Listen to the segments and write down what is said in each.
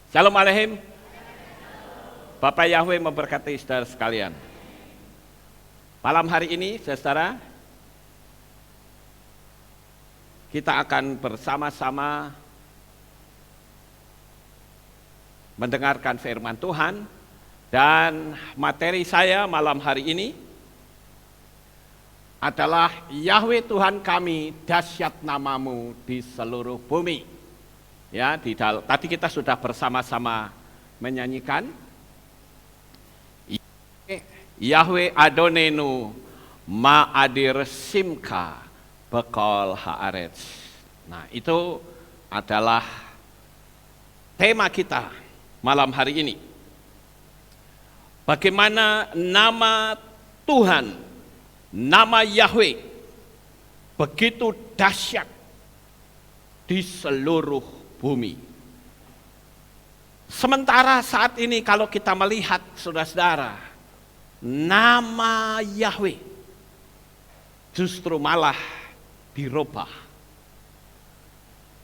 Shalom Aleihim. Bapak Yahweh memberkati saudara sekalian. Malam hari ini, saudara, kita akan bersama-sama mendengarkan firman Tuhan, dan materi saya malam hari ini adalah Yahweh Tuhan kami, dahsyat namamu di seluruh bumi. Ya, tadi kita sudah bersama-sama menyanyikan Yahweh Adonenu Ma'adir Simka Bekol Haaretz. Nah, itu adalah tema kita malam hari ini. Bagaimana nama Tuhan, nama Yahweh begitu dahsyat di seluruh bumi. Sementara saat ini kalau kita melihat saudara-saudara, nama Yahweh justru malah dirubah.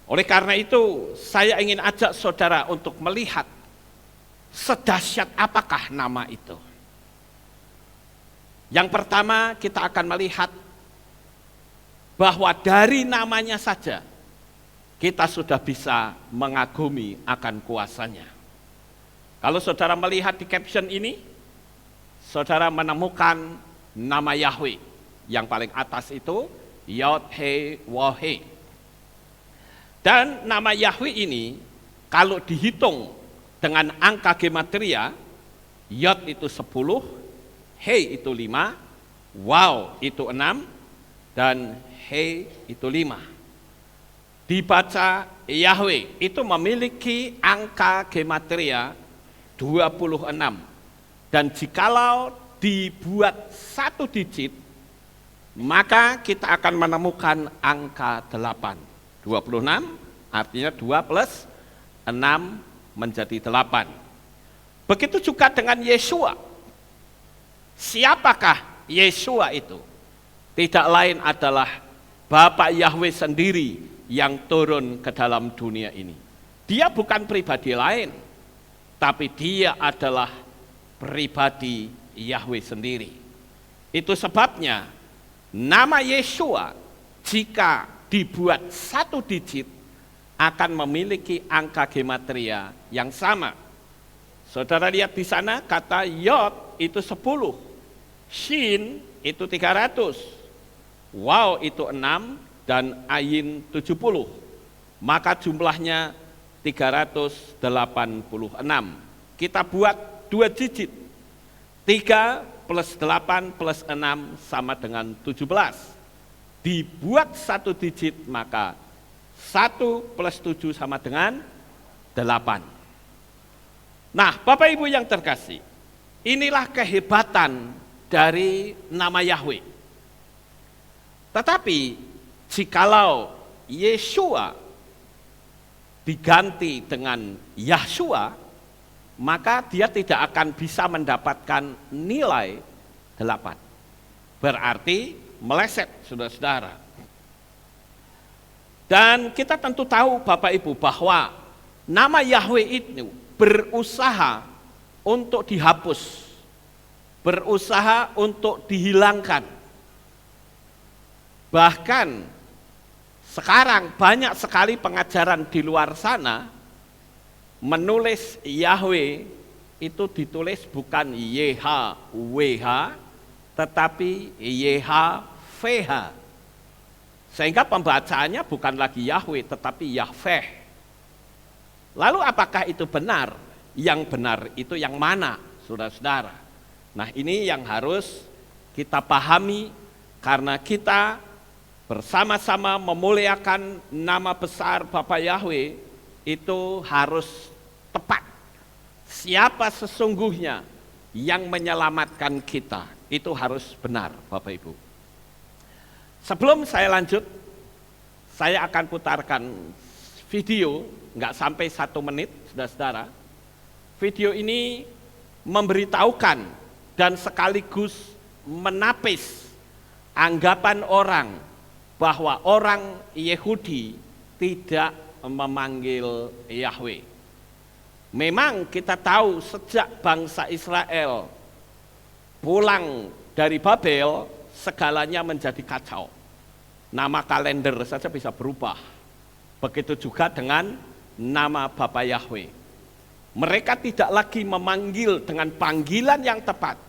Oleh karena itu, saya ingin ajak saudara untuk melihat sedahsyat apakah nama itu. Yang pertama, kita akan melihat bahwa dari namanya saja kita sudah bisa mengagumi akan kuasanya. Kalau saudara melihat di caption ini, saudara menemukan nama Yahweh. Yang paling atas itu Yod-He-Waw-He. Dan nama Yahweh ini kalau dihitung dengan angka gematria, Yod itu 10, He itu 5, Waw itu 6, dan He itu 5. Dibaca Yahweh itu memiliki angka gematria 26. Dan jikalau dibuat satu digit, maka kita akan menemukan angka 8. 26 artinya 2 plus 6 menjadi 8. Begitu juga dengan Yeshua. Siapakah Yeshua itu? Tidak lain adalah Bapa Yahweh sendiri yang turun ke dalam dunia ini. Dia bukan pribadi lain, tapi dia adalah pribadi Yahweh sendiri. Itu sebabnya nama Yeshua jika dibuat satu digit akan memiliki angka gematria yang sama. Saudara lihat di sana kata Yod itu 10, Shin itu 300, Waw itu 6, dan Ayin 70, maka jumlahnya 386. Kita buat 2 digit, 3 plus 8 plus 6 sama dengan 17. Dibuat 1 digit, maka 1 plus 7 sama dengan 8. Nah, Bapak Ibu yang terkasih, inilah kehebatan dari nama Yahweh. Tetapi jikalau Yeshua diganti dengan Yahshua, maka dia tidak akan bisa mendapatkan nilai 8. Berarti meleset, saudara-saudara. Dan kita tentu tahu Bapak Ibu bahwa nama Yahweh itu berusaha untuk dihapus, berusaha untuk dihilangkan. Bahkan sekarang banyak sekali pengajaran di luar sana menulis Yahweh itu ditulis bukan YHWH tetapi YHVH. Sehingga pembacaannya bukan lagi Yahweh tetapi Yahveh. Lalu apakah itu benar? Yang benar itu yang mana, saudara-saudara? Nah, ini yang harus kita pahami karena kita bersama-sama memuliakan nama besar Bapa Yahweh itu harus tepat. Siapa sesungguhnya yang menyelamatkan kita, itu harus benar Bapak Ibu. Sebelum saya lanjut, saya akan putarkan video, nggak sampai 1 menit, saudara-saudara. Video ini memberitahukan dan sekaligus menapis anggapan orang bahwa orang Yahudi tidak memanggil Yahweh. Memang kita tahu sejak bangsa Israel pulang dari Babel, segalanya menjadi kacau. Nama kalender saja bisa berubah. Begitu juga dengan nama Bapa Yahweh. Mereka tidak lagi memanggil dengan panggilan yang tepat,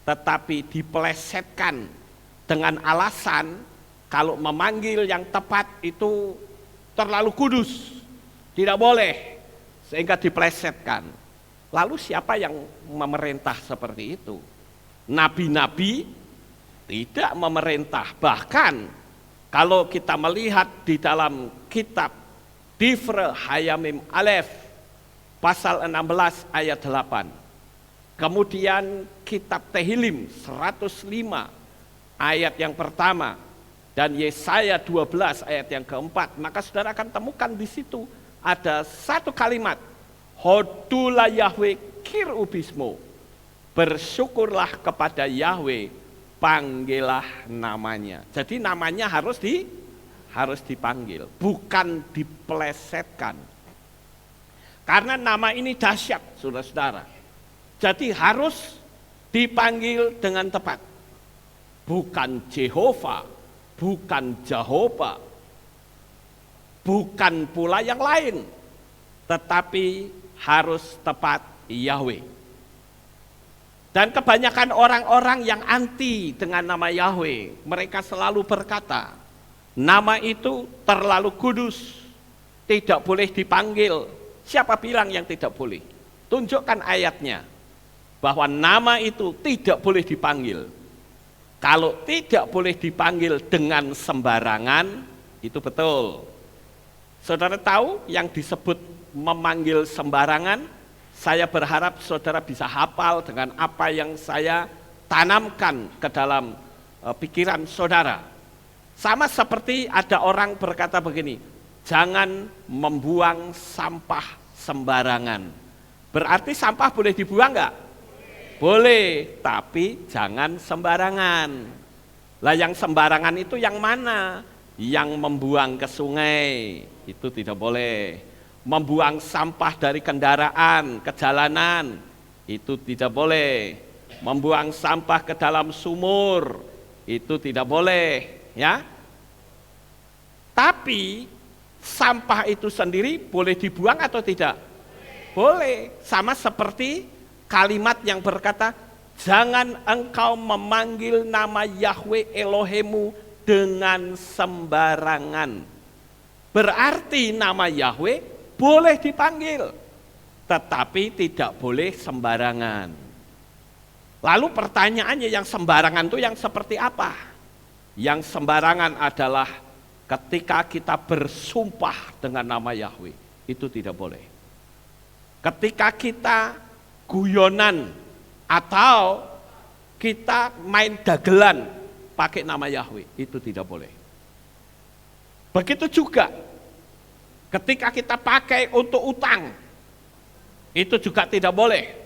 tetapi dipelesetkan dengan alasan kalau memanggil yang tepat itu terlalu kudus, tidak boleh, sehingga dipelesetkan. Lalu siapa yang memerintah seperti itu? Nabi-nabi tidak memerintah. Bahkan kalau kita melihat di dalam kitab Difre Hayamim Aleph pasal 16 ayat 8. Kemudian kitab Tehilim 105 ayat yang pertama dan Yesaya 12 ayat yang keempat. Maka saudara akan temukan di situ ada satu kalimat, Hodula Yahweh kirubismo. Bersyukurlah kepada Yahweh, panggillah namanya. Jadi namanya harus dipanggil, bukan dipelesetkan. Karena nama ini dahsyat, saudara-saudara. Jadi harus dipanggil dengan tepat. Bukan Jehovah, bukan Jehovah, bukan pula yang lain, tetapi harus tepat Yahweh. Dan kebanyakan orang-orang yang anti dengan nama Yahweh, mereka selalu berkata, nama itu terlalu kudus, tidak boleh dipanggil. Siapa bilang yang tidak boleh? Tunjukkan ayatnya, bahwa nama itu tidak boleh dipanggil. Kalau tidak boleh dipanggil dengan sembarangan, itu betul. Saudara tahu yang disebut memanggil sembarangan? Saya berharap saudara bisa hafal dengan apa yang saya tanamkan ke dalam pikiran saudara. Sama seperti ada orang berkata begini, jangan membuang sampah sembarangan. Berarti sampah boleh dibuang enggak? Boleh, tapi jangan sembarangan. Lah yang sembarangan itu yang mana? Yang membuang ke sungai, itu tidak boleh. Membuang sampah dari kendaraan ke jalanan, itu tidak boleh. Membuang sampah ke dalam sumur, itu tidak boleh, ya. Tapi sampah itu sendiri boleh dibuang atau tidak? Boleh. Sama seperti kalimat yang berkata, jangan engkau memanggil nama Yahweh Elohemu dengan sembarangan. Berarti nama Yahweh boleh dipanggil, tetapi tidak boleh sembarangan. Lalu pertanyaannya, yang sembarangan itu yang seperti apa? Yang sembarangan adalah ketika kita bersumpah dengan nama Yahweh, itu tidak boleh. Ketika kita guyonan atau kita main dagelan pakai nama Yahweh, itu tidak boleh. Begitu juga ketika kita pakai untuk utang, itu juga tidak boleh.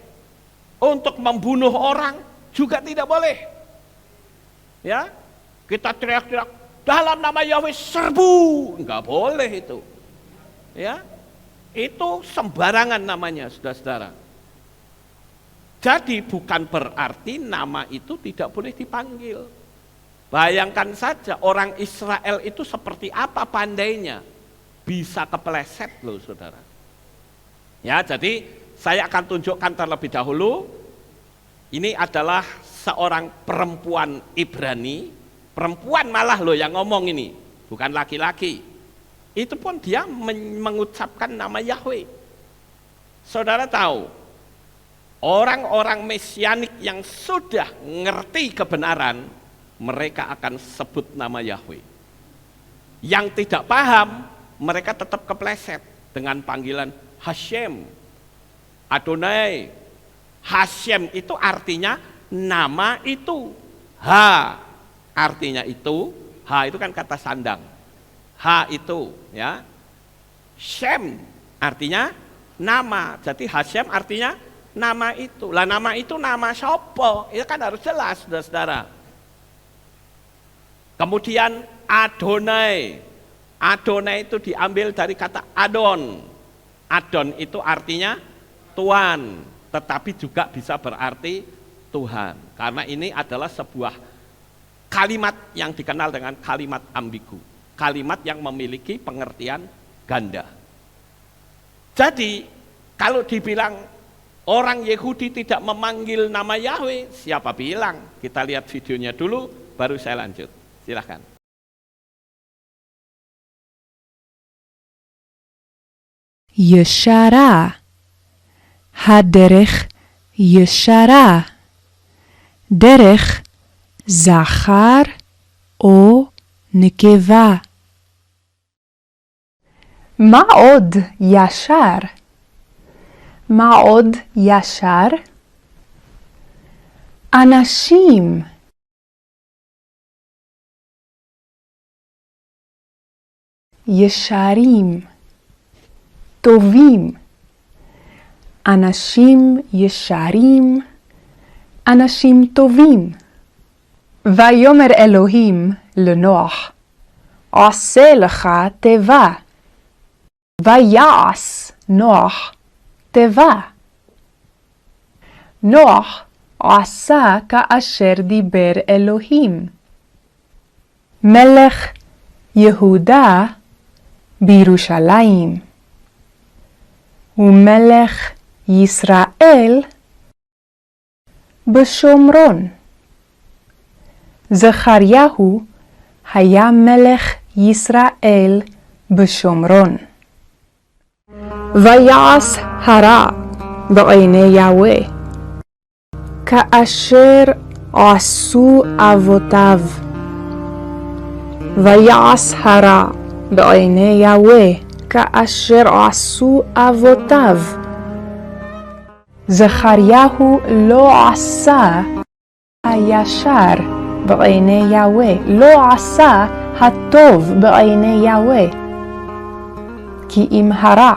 Untuk membunuh orang juga tidak boleh. Ya, kita teriak-teriak dalam nama Yahweh serbu, enggak boleh itu. Ya, itu sembarangan namanya, saudara-saudara. Jadi bukan berarti nama itu tidak boleh dipanggil. Bayangkan saja orang Israel itu seperti apa pandainya. Bisa kepeleset loh saudara. Ya, jadi saya akan tunjukkan terlebih dahulu. Ini adalah seorang perempuan Ibrani. Perempuan malah loh yang ngomong ini, bukan laki-laki. Itu pun dia mengucapkan nama Yahweh. Saudara tahu, orang-orang mesianik yang sudah ngerti kebenaran, mereka akan sebut nama Yahweh. Yang tidak paham, mereka tetap kepleset dengan panggilan Hashem, Adonai. Hashem itu artinya nama itu. Ha artinya itu. Ha itu kan kata sandang. Ha itu, ya. Shem artinya nama. Jadi Hashem artinya nama itu. Lah nama itu nama sopo. Itu kan harus jelas, saudara-saudara. Kemudian Adonai. Adonai itu diambil dari kata Adon. Adon itu artinya Tuan, tetapi juga bisa berarti Tuhan. Karena ini adalah sebuah kalimat yang dikenal dengan kalimat ambigu. Kalimat yang memiliki pengertian ganda. Jadi, kalau dibilang orang Yahudi tidak memanggil nama Yahweh, siapa bilang? Kita lihat videonya dulu, baru saya lanjut. Silahkan. ישרה, הדרך ישרה, דרך זכר או נקבה. מה עוד ישר? מה עוד ישר? אנשים. ישרים, טובים. אנשים ישרים, אנשים טובים. ויאמר אלוהים לנוח, עשה לך תיבה. ויעש נוח תיבה. נוח עשה כאשר דיבר אלוהים. מלך יהודה בירושלים, ומלך ישראל בשומרון. זכריהו היה מלך ישראל בשומרון. ויעש הרע בעיני יהוה, כאשר עשו אבותיו. ויעש הרע בעיני יהוה, כאשר עשו אבותיו. זכריהו לא עשה הישר בעיני יהוה, לא עשה הטוב בעיני יהוה, כי אם הרע.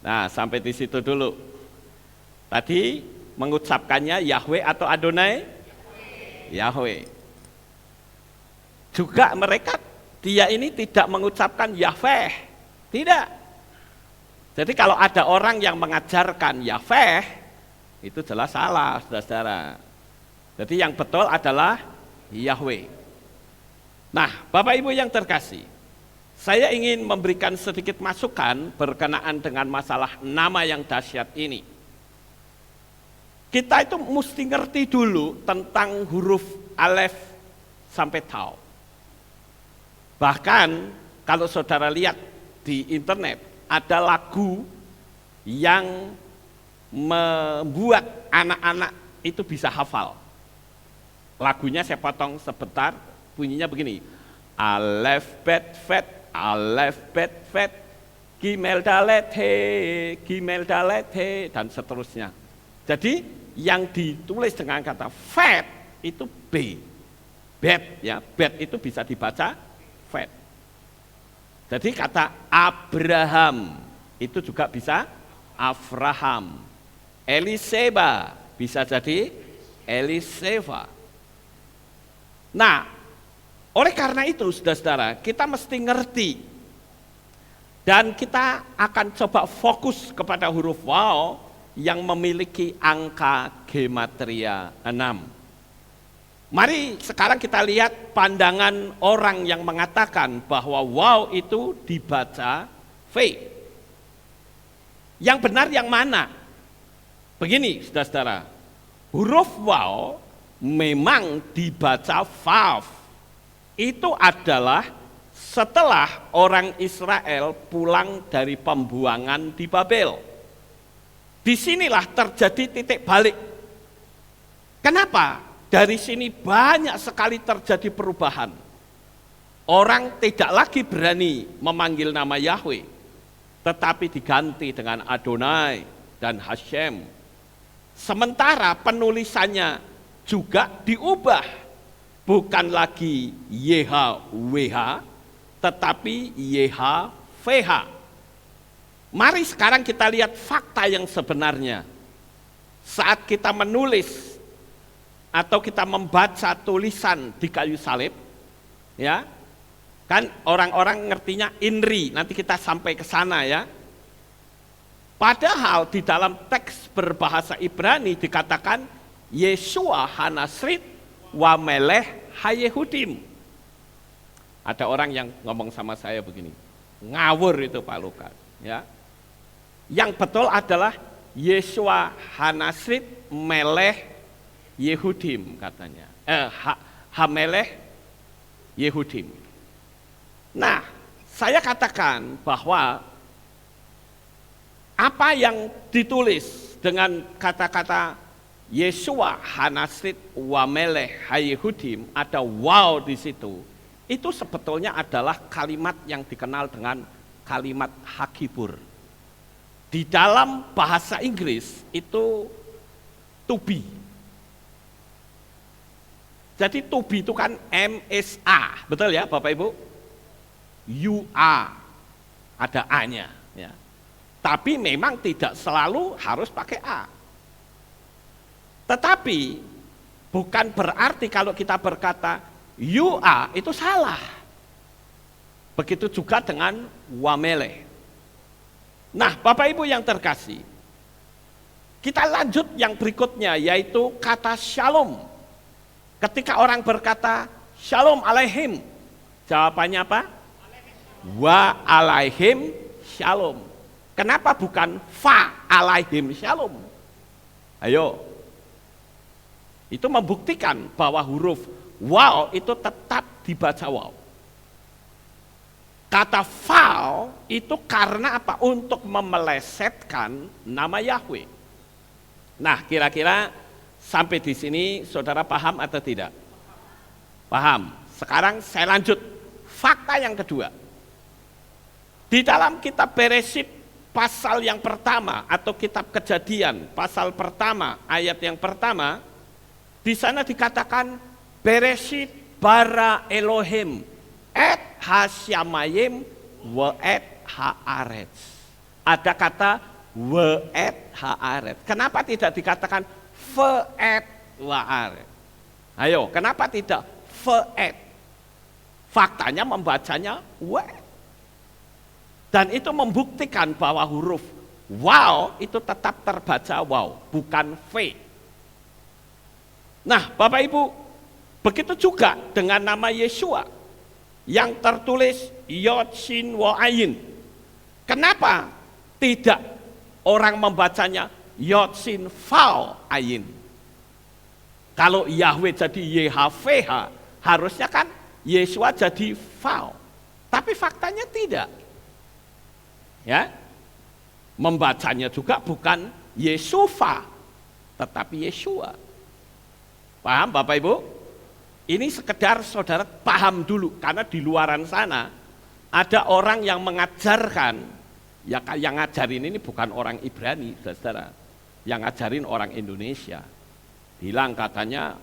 Nah, sampai di situ dulu. Tadi mengucapkannya Yahweh atau Adonai? Yahweh. Juga mereka, dia ini tidak mengucapkan Yahweh. Tidak. Jadi kalau ada orang yang mengajarkan Yahweh, itu jelas salah, saudara-saudara. Jadi yang betul adalah Yahweh. Nah, Bapak Ibu yang terkasih, saya ingin memberikan sedikit masukan berkenaan dengan masalah nama yang dahsyat ini. Kita itu mesti ngerti dulu tentang huruf alef sampai tau. Bahkan kalau saudara lihat di internet, ada lagu yang membuat anak-anak itu bisa hafal. Lagunya saya potong sebentar, bunyinya begini. Alef bet fet, alef bet fet, gimel dalet he, gimel dalet he, dan seterusnya. Jadi yang ditulis dengan kata fet itu B, bet ya, bet itu bisa dibaca fet. Jadi kata Abraham itu juga bisa Avraham. Eliseba bisa jadi Eliseva. Nah, oleh karena itu saudara-saudara, kita mesti ngerti dan kita akan coba fokus kepada huruf waw yang memiliki angka gematria 6. Mari sekarang kita lihat pandangan orang yang mengatakan bahwa waw itu dibaca V. Yang benar yang mana? Begini saudara-saudara, huruf waw memang dibaca vav. Itu adalah setelah orang Israel pulang dari pembuangan di Babel. Disinilah terjadi titik balik. Kenapa? Dari sini banyak sekali terjadi perubahan. Orang tidak lagi berani memanggil nama Yahweh, tetapi diganti dengan Adonai dan Hashem. Sementara penulisannya juga diubah, bukan lagi YHWH, tetapi YHVH. Mari sekarang kita lihat fakta yang sebenarnya. Saat kita menulis atau kita membaca tulisan di kayu salib, ya, kan orang-orang ngertinya INRI, nanti kita sampai ke sana ya. Padahal di dalam teks berbahasa Ibrani dikatakan Yeshua Hanasrit wa Melech Hayehudim. Ada orang yang ngomong sama saya begini, ngawur itu Pak Lukas. Ya. Yang betul adalah Yeshua Hanasrit Melech Yehudim katanya. Hamelech Yehudim. Nah, saya katakan bahwa apa yang ditulis dengan kata-kata Yeshua Hanasrit wa Melech Hayehudim, ada wow di situ. Itu sebetulnya adalah kalimat yang dikenal dengan kalimat hakibur. Di dalam bahasa Inggris itu to be. Jadi to be itu kan MSA, betul ya Bapak Ibu? You are, ada A-nya. Ya. Tapi memang tidak selalu harus pakai A. Tetapi bukan berarti kalau kita berkata you are itu salah. Begitu juga dengan wamele. Nah Bapak Ibu yang terkasih, kita lanjut yang berikutnya yaitu kata shalom. Ketika orang berkata shalom alaihim, jawabannya apa? Wa alaihim shalom. Kenapa bukan fa alaihim shalom? Ayo. Itu membuktikan bahwa huruf waw itu tetap dibaca waw. Kata fal itu karena apa? Untuk memelesetkan nama Yahweh. Nah, kira-kira sampai di sini saudara paham atau tidak? Paham. Sekarang saya lanjut fakta yang kedua. Di dalam kitab Bereshit pasal yang pertama atau kitab Kejadian pasal pertama ayat yang pertama, di sana dikatakan Bereshit bara Elohim et hasyamayim wa et haaretz. Ada kata wa et haaretz. Kenapa tidak dikatakan ve et waaretz? Ayo, kenapa tidak ve et? Faktanya membacanya wa. Dan itu membuktikan bahwa huruf waw itu tetap terbaca waw, bukan v. Nah, Bapak Ibu, begitu juga dengan nama Yeshua yang tertulis Yod Shin Wa Ayin. Kenapa tidak orang membacanya Yod Shin Vav Ayin? Kalau Yahweh jadi YHVH, harusnya kan Yeshua jadi Vav. Tapi faktanya tidak. Ya, membacanya juga bukan Yesufa, tetapi Yeshua. Paham Bapak Ibu? Ini sekedar saudara paham dulu, karena di luaran sana ada orang yang mengajarkan, ya yang ngajarin ini bukan orang Ibrani, saudara, yang ngajarin orang Indonesia. Bilang katanya,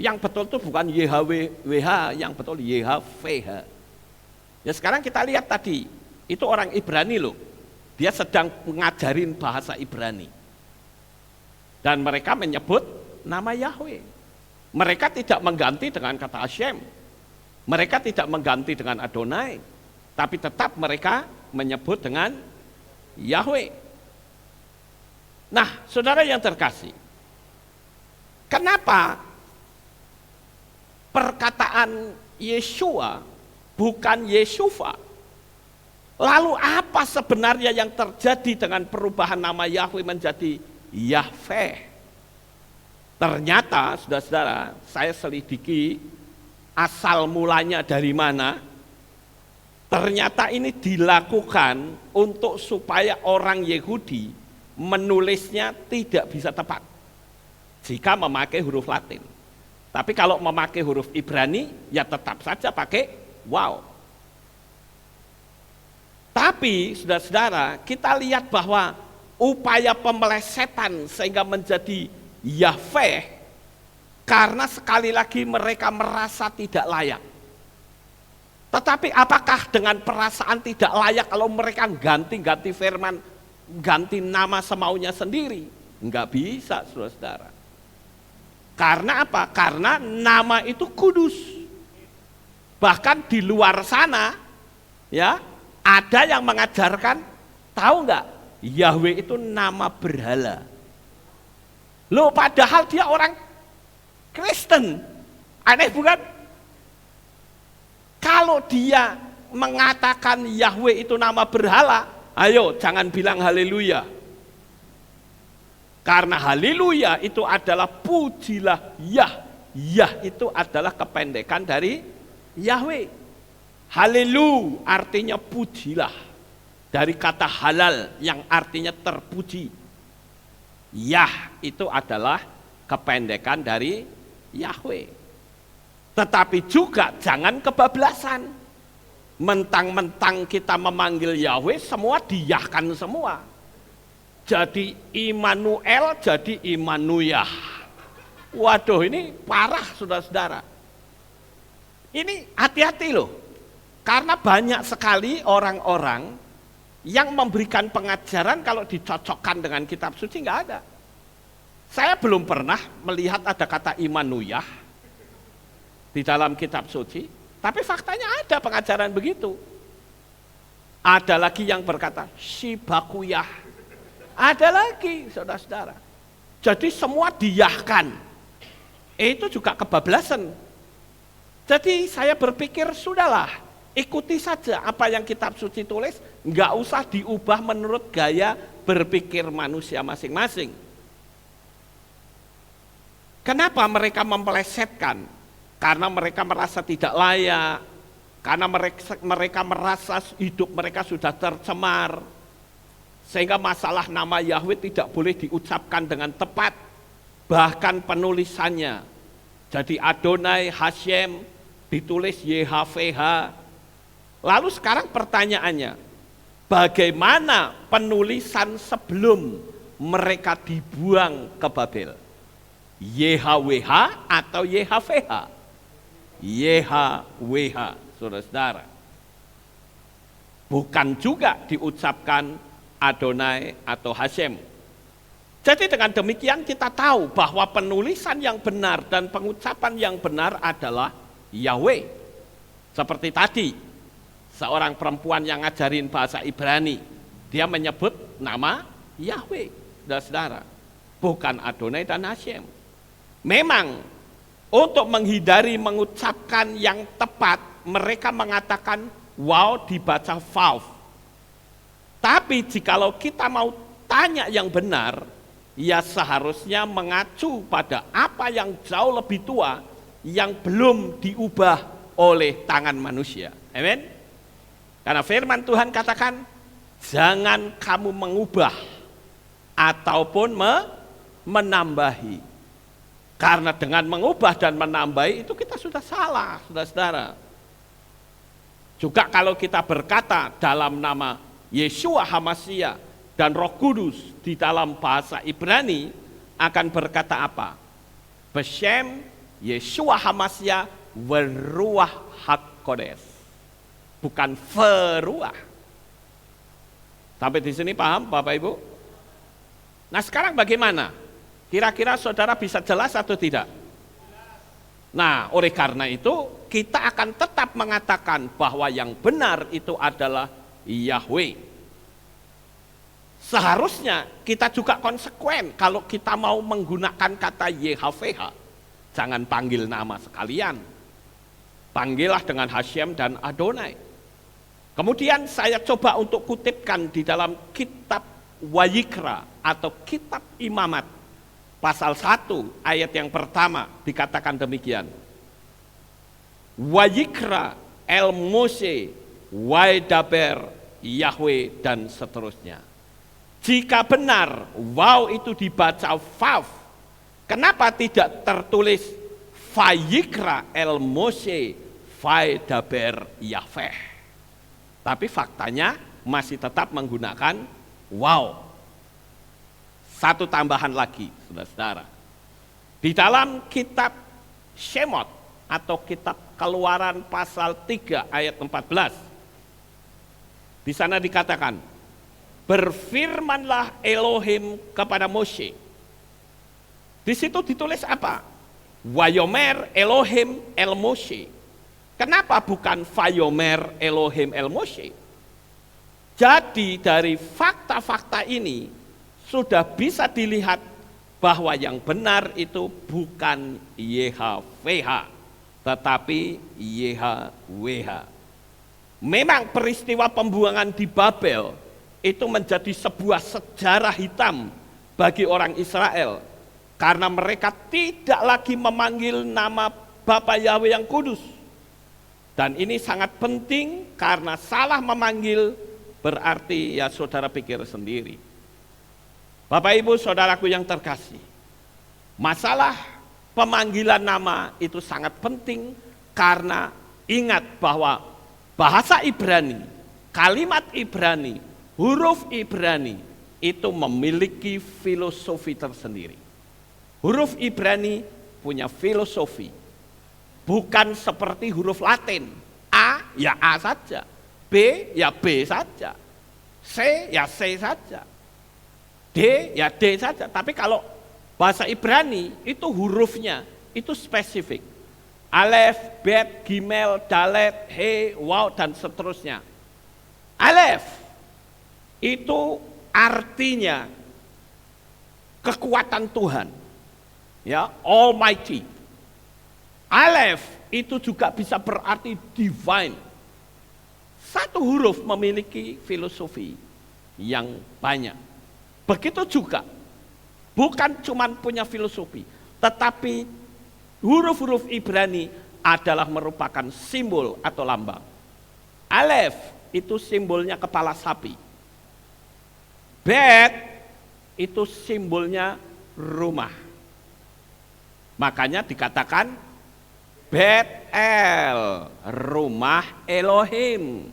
yang betul itu bukan YHWH, yang betul YHVH. Ya sekarang kita lihat tadi, itu orang Ibrani loh, dia sedang mengajarin bahasa Ibrani. Dan mereka menyebut nama Yahweh. Mereka tidak mengganti dengan kata Hashem. Mereka tidak mengganti dengan Adonai. Tapi tetap mereka menyebut dengan Yahweh. Nah, saudara yang terkasih, kenapa perkataan Yeshua bukan Yesufa? Lalu apa sebenarnya yang terjadi dengan perubahan nama Yahweh menjadi Yahweh? Ternyata, saudara-saudara, saya selidiki asal mulanya dari mana. Ternyata ini dilakukan untuk supaya orang Yahudi menulisnya tidak bisa tepat jika memakai huruf Latin. Tapi kalau memakai huruf Ibrani, ya tetap saja pakai waw. Tapi saudara-saudara, kita lihat bahwa upaya pemelesetan sehingga menjadi Yahweh, karena sekali lagi mereka merasa tidak layak. Tetapi apakah dengan perasaan tidak layak kalau mereka ganti-ganti firman, ganti nama semaunya sendiri? Enggak bisa, saudara-saudara. Karena apa? Karena nama itu kudus. Bahkan di luar sana, ya, ada yang mengajarkan, tahu nggak, Yahweh itu nama berhala. Loh, padahal dia orang Kristen. Aneh bukan? Kalau dia mengatakan Yahweh itu nama berhala, ayo jangan bilang haleluya. Karena haleluya itu adalah pujilah Yah. Yah itu adalah kependekan dari Yahweh. Halelu artinya pujilah. Dari kata halal yang artinya terpuji. Yah itu adalah kependekan dari Yahweh. Tetapi juga jangan kebablasan. Mentang-mentang kita memanggil Yahweh, semua diyahkan semua. Jadi Immanuel jadi Immanuyah. Waduh, ini parah saudara-saudara. Ini hati-hati loh. Karena banyak sekali orang-orang yang memberikan pengajaran kalau dicocokkan dengan kitab suci nggak ada. Saya belum pernah melihat ada kata Immanuyah di dalam kitab suci, tapi faktanya ada pengajaran begitu. Ada lagi yang berkata Shibakuyah. Ada lagi saudara-saudara. Jadi semua diyahkan. Itu juga kebablasan. Jadi saya berpikir sudahlah, ikuti saja apa yang kitab suci tulis, nggak usah diubah menurut gaya berpikir manusia masing-masing. Kenapa mereka mempelesetkan? Karena mereka merasa tidak layak, karena mereka merasa hidup mereka sudah tercemar, sehingga masalah nama Yahweh tidak boleh diucapkan dengan tepat, bahkan penulisannya. Jadi Adonai Hashem ditulis YHVH. Lalu sekarang pertanyaannya, bagaimana penulisan sebelum mereka dibuang ke Babel? YHWH atau YHVH? YHWH, saudara-saudara. Bukan juga diucapkan Adonai atau Hashem. Jadi dengan demikian kita tahu bahwa penulisan yang benar dan pengucapan yang benar adalah Yahweh. Seperti tadi, seorang perempuan yang ngajarin bahasa Ibrani, dia menyebut nama Yahweh, saudara-saudara, bukan Adonai dan Hashem. Memang untuk menghindari mengucapkan yang tepat, mereka mengatakan wow dibaca vav. Tapi jikalau kita mau tanya yang benar, ya seharusnya mengacu pada apa yang jauh lebih tua yang belum diubah oleh tangan manusia. Amin. Karena firman Tuhan katakan, jangan kamu mengubah ataupun menambahi. Karena dengan mengubah dan menambahi itu kita sudah salah, saudara-saudara. Juga kalau kita berkata dalam nama Yeshua HaMashiach dan Roh Kudus di dalam bahasa Ibrani akan berkata apa? Beshem Yeshua HaMashiach Veruah HaKodesh. Bukan Veruah. Sampai di sini paham Bapak Ibu? Nah sekarang bagaimana? Kira-kira saudara bisa jelas atau tidak? Nah oleh karena itu kita akan tetap mengatakan bahwa yang benar itu adalah Yahweh. Seharusnya kita juga konsekuen kalau kita mau menggunakan kata YHVH. Jangan panggil nama sekalian. Panggillah dengan Hashem dan Adonai. Kemudian saya coba untuk kutipkan di dalam kitab Wayikra atau kitab Imamat. Pasal 1 ayat yang pertama dikatakan demikian. Wayikra El Moshe Waidaber Yahweh dan seterusnya. Jika benar wow itu dibaca vav, kenapa tidak tertulis Vayikra El Moshe Vaidaber Yahweh? Tapi faktanya masih tetap menggunakan wow. Satu tambahan lagi, saudara-saudara. Di dalam kitab Shemot atau kitab Keluaran pasal 3 ayat 14. Di sana dikatakan, berfirmanlah Elohim kepada Moshe. Di situ ditulis apa? Wayomer Elohim El Moshe. Kenapa bukan Vayomer Elohim El Moshe? Jadi dari fakta-fakta ini sudah bisa dilihat bahwa yang benar itu bukan YHWH, tetapi YHWH. Memang peristiwa pembuangan di Babel itu menjadi sebuah sejarah hitam bagi orang Israel, karena mereka tidak lagi memanggil nama Bapa Yahweh yang kudus. Dan ini sangat penting karena salah memanggil berarti ya saudara pikir sendiri. Bapak Ibu saudaraku yang terkasih, masalah pemanggilan nama itu sangat penting karena ingat bahwa bahasa Ibrani, kalimat Ibrani, huruf Ibrani itu memiliki filosofi tersendiri. Huruf Ibrani punya filosofi, bukan seperti huruf Latin. A ya A saja, B ya B saja, C ya C saja, D ya D saja. Tapi kalau bahasa Ibrani itu hurufnya itu spesifik. Alef, Bet, Gimel, Dalet, He, Waw, dan seterusnya. Alef itu artinya kekuatan Tuhan, ya, Almighty. Alef itu juga bisa berarti divine. Satu huruf memiliki filosofi yang banyak. Begitu juga, bukan cuma punya filosofi, tetapi huruf-huruf Ibrani adalah merupakan simbol atau lambang. Alef itu simbolnya kepala sapi. Bet itu simbolnya rumah. Makanya dikatakan Bet-El, rumah Elohim.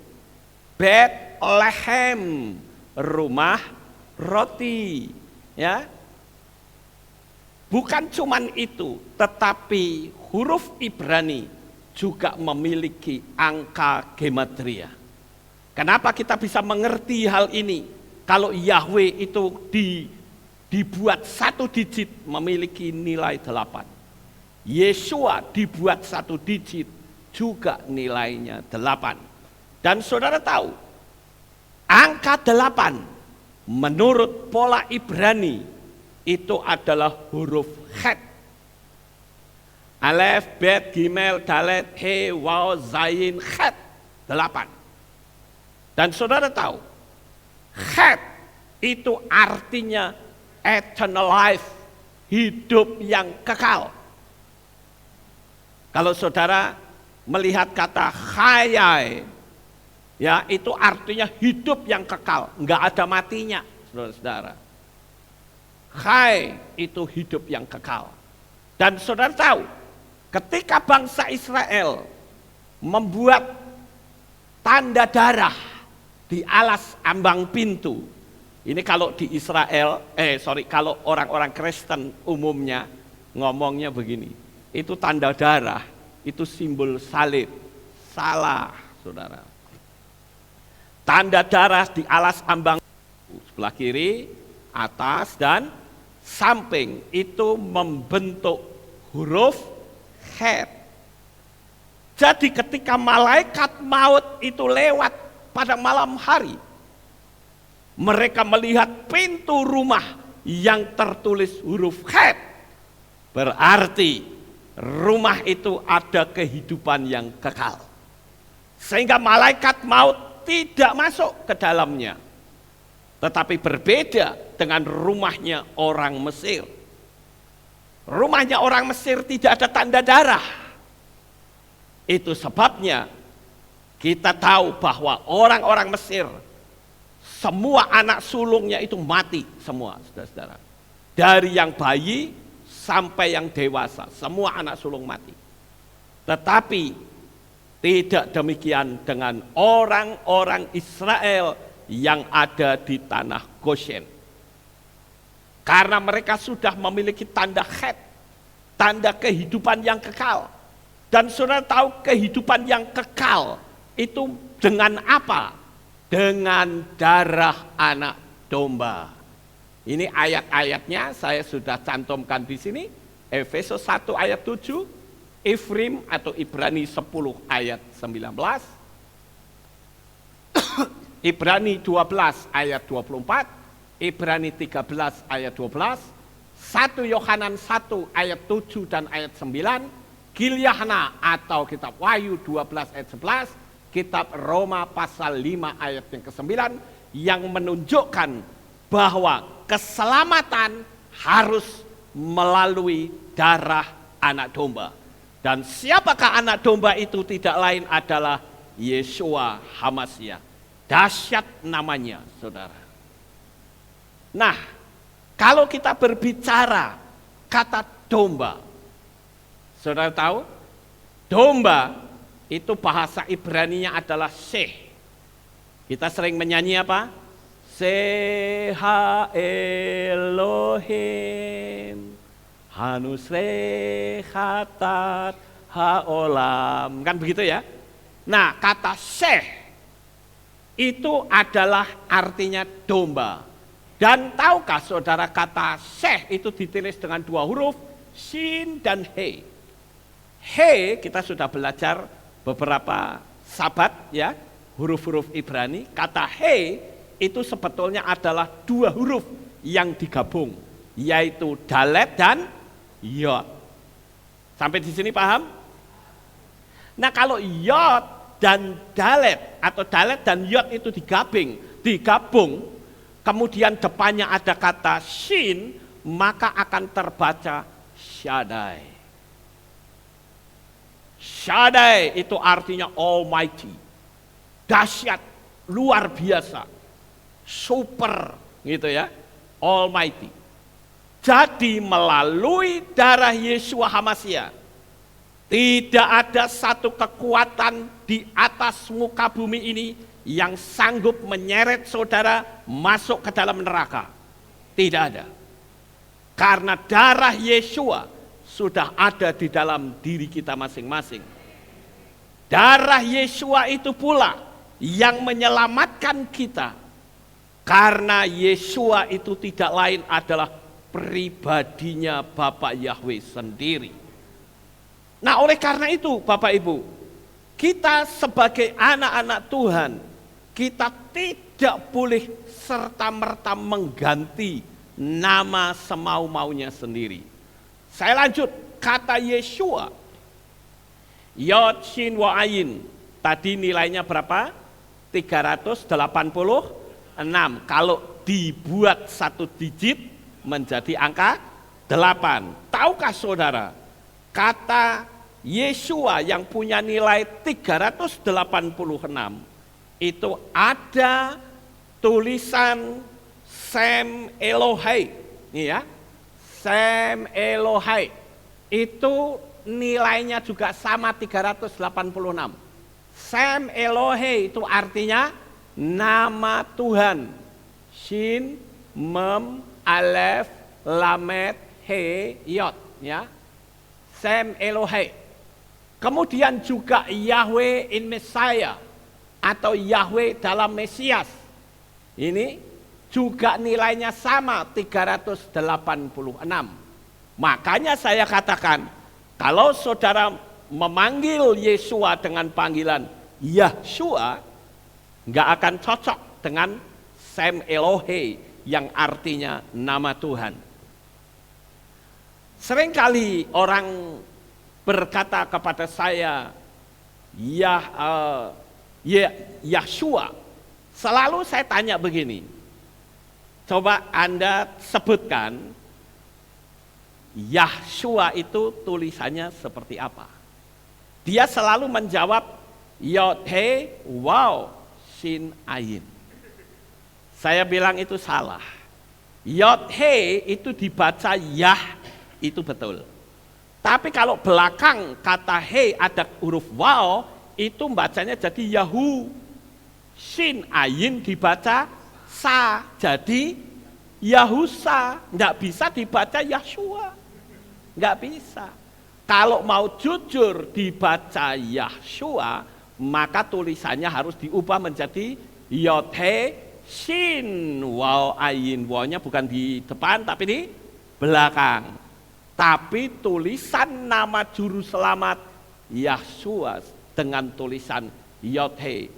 Bet-Lehem, rumah roti. Ya, bukan cuman itu, tetapi huruf Ibrani juga memiliki angka gematria. Kenapa kita bisa mengerti hal ini? Kalau Yahweh itu dibuat satu digit memiliki nilai 8. Yeshua dibuat satu digit juga nilainya 8. Dan saudara tahu, angka 8 menurut pola Ibrani itu adalah huruf Het. Alef, Bet, Gimel, Dalet, He, Waw, Zayin, Het. 8. Dan saudara tahu, Het itu artinya eternal life, hidup yang kekal. Kalau saudara melihat kata Chayai, ya itu artinya hidup yang kekal, enggak ada matinya, saudara-saudara. Chai itu hidup yang kekal. Dan saudara tahu, ketika bangsa Israel membuat tanda darah di alas ambang pintu, ini kalau di Israel, kalau orang-orang Kristen umumnya ngomongnya begini, itu tanda darah, itu simbol salib. Salah, saudara. Tanda darah di alas ambang sebelah kiri, atas, dan samping itu membentuk huruf Het. Jadi ketika malaikat maut itu lewat pada malam hari, mereka melihat pintu rumah yang tertulis huruf Het. Berarti rumah itu ada kehidupan yang kekal. Sehingga malaikat maut tidak masuk ke dalamnya. Tetapi berbeda dengan rumahnya orang Mesir. Rumahnya orang Mesir tidak ada tanda darah. Itu sebabnya kita tahu bahwa orang-orang Mesir, semua anak sulungnya itu mati semua, saudara-saudara. Dari yang bayi sampai yang dewasa, semua anak sulung mati. Tetapi tidak demikian dengan orang-orang Israel yang ada di tanah Goshen. Karena mereka sudah memiliki tanda Het, tanda kehidupan yang kekal. Dan saudara tahu kehidupan yang kekal itu dengan apa? Dengan darah anak domba. Ini ayat-ayatnya saya sudah cantumkan di sini. Efesus 1 ayat 7, Ifrim atau Ibrani 10 ayat 19. Ibrani 12 ayat 24, Ibrani 13 ayat 12, 1 Yohanan 1 ayat 7 dan ayat 9, Gilyahna atau kitab Wahyu 12 ayat 11, kitab Roma pasal 5 ayat yang ke-9 yang menunjukkan bahwa keselamatan harus melalui darah anak domba. Dan siapakah anak domba itu? Tidak lain adalah Yeshua HaMashiach. Dahsyat namanya, saudara. Nah, kalau kita berbicara kata domba, saudara tahu, domba itu bahasa Ibraninya adalah sheh. Kita sering menyanyi apa? Seha Elohim, Hanus rehatat haolam. Kan begitu ya? Nah, kata sheh itu adalah artinya domba. Dan tahukah saudara kata sheh itu ditulis dengan 2 huruf, shin dan he. He kita sudah belajar beberapa sabat ya, huruf-huruf Ibrani. Kata he itu sebetulnya adalah 2 huruf yang digabung, yaitu dalet dan yod. Sampai di sini paham? Nah, kalau yod dan dalet atau dalet dan yod itu digabung, kemudian depannya ada kata shin, maka akan terbaca Shaddai. Shaddai itu artinya Almighty, dahsyat, luar biasa, super gitu ya, Almighty. Jadi melalui darah Yeshua HaMashiach, tidak ada satu kekuatan di atas muka bumi ini yang sanggup menyeret saudara masuk ke dalam neraka. Tidak ada. Karena darah Yeshua sudah ada di dalam diri kita masing-masing. Darah Yeshua itu pula yang menyelamatkan kita. Karena Yeshua itu tidak lain adalah pribadinya Bapak Yahweh sendiri. Nah, oleh karena itu Bapak Ibu, kita sebagai anak-anak Tuhan, kita tidak boleh serta-merta mengganti nama semau-maunya sendiri. Saya lanjut, kata Yeshua, Yod, Shin, Wa, Ayin, tadi nilainya berapa? 386. Kalau dibuat 1 digit menjadi angka 8. Tahukah saudara, kata Yeshua yang punya nilai 386 itu ada tulisan Sem Elohai, ini ya, Sem Elohai itu nilainya juga sama 386. Sem Elohai itu artinya nama Tuhan. Shin, Mem, Alef, Lamet, He, Yod, ya. Sem Elohai. Kemudian juga Yahweh in Messiah atau Yahweh dalam Mesias. Ini juga nilainya sama 386. Makanya saya katakan, kalau saudara memanggil Yeshua dengan panggilan Yahshua, nggak akan cocok dengan Sem Elohei yang artinya nama Tuhan. Seringkali orang berkata kepada saya, Yahshua. Selalu saya tanya begini, coba Anda sebutkan Yahshua itu tulisannya seperti apa? Dia selalu menjawab Yod He Waw Shin Ayin. Saya bilang itu salah. Yod He itu dibaca Yah, itu betul. Tapi kalau belakang kata He ada huruf Waw, itu bacanya jadi Yahu. Shin Ayin dibaca Sa, jadi Yahusa. Nggak bisa dibaca Yahshua, nggak bisa. Kalau mau jujur dibaca Yahshua, maka tulisannya harus diubah menjadi Yod He Shin Waw Ayin. Wawnya bukan di depan tapi di belakang. Tapi tulisan nama juru selamat Yahshua dengan tulisan Yod He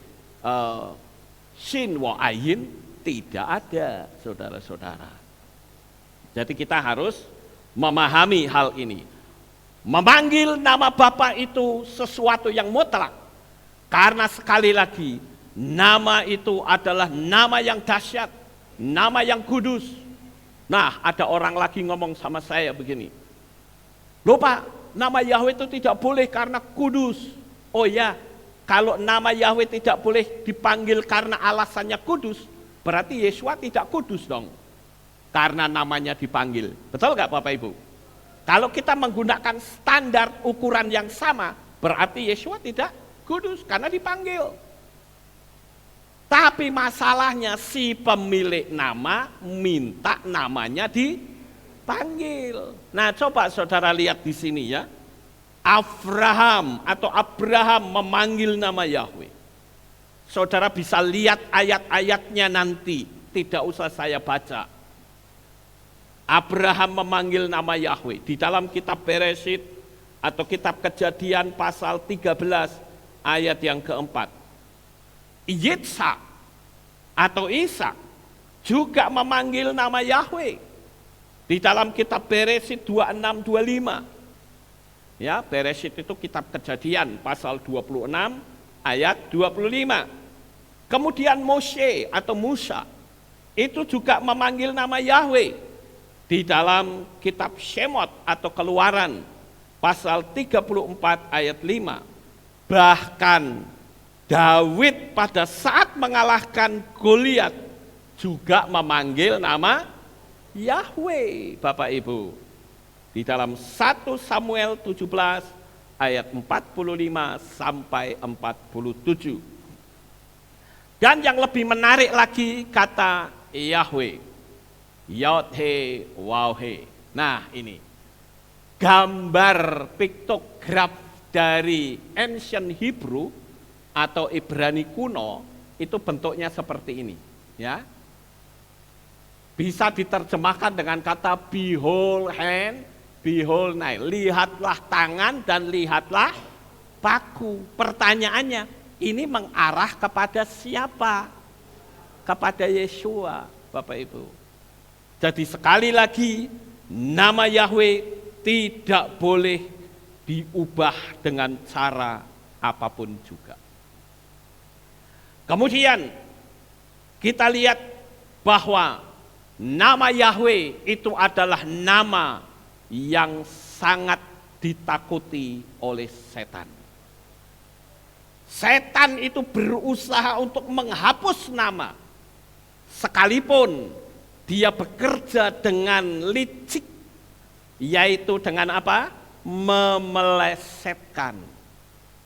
Shin wa ayin tidak ada, saudara-saudara. Jadi kita harus memahami hal ini. Memanggil nama Bapa itu sesuatu yang mutlak. Karena sekali lagi, nama itu adalah nama yang dahsyat, nama yang kudus. Nah, ada orang lagi ngomong sama saya begini, "Loh Pak, nama Yahweh itu tidak boleh karena kudus." Oh ya, kalau nama Yahweh tidak boleh dipanggil karena alasannya kudus, berarti Yeshua tidak kudus dong. Karena namanya dipanggil. Betul nggak Bapak Ibu? Kalau kita menggunakan standar ukuran yang sama, berarti Yeshua tidak kudus karena dipanggil. Tapi masalahnya si pemilik nama minta namanya dipanggil. Nah, coba saudara lihat di sini ya. Abraham memanggil nama Yahweh. Saudara bisa lihat ayat-ayatnya nanti, tidak usah saya baca. Abraham memanggil nama Yahweh di dalam kitab Bereshit atau kitab Kejadian pasal 13 ayat yang keempat. Yitzhak atau Ishak juga memanggil nama Yahweh di dalam kitab Bereshit 26-25. Ya, Bereshit itu kitab Kejadian pasal 26 ayat 25. Kemudian Moshe atau Musa itu juga memanggil nama Yahweh di dalam kitab Shemot atau Keluaran pasal 34 ayat 5. Bahkan Daud pada saat mengalahkan Goliat juga memanggil nama Yahweh, Bapak Ibu. Di dalam 1 Samuel 17 ayat 45 sampai 47. Dan yang lebih menarik lagi kata Yahweh, Yod-He, Waw-He. Nah ini, gambar piktograf dari ancient Hebrew atau Ibrani kuno, itu bentuknya seperti ini. Ya, bisa diterjemahkan dengan kata behold hand, behold knife. Lihatlah tangan dan lihatlah paku. Pertanyaannya, ini mengarah kepada siapa? Kepada Yeshua, Bapak Ibu. Jadi sekali lagi, nama Yahweh tidak boleh diubah dengan cara apapun juga. Kemudian kita lihat bahwa nama Yahweh itu adalah nama yang sangat ditakuti oleh setan. Setan itu berusaha untuk menghapus nama, sekalipun dia bekerja dengan licik, yaitu dengan apa? Memelesetkan.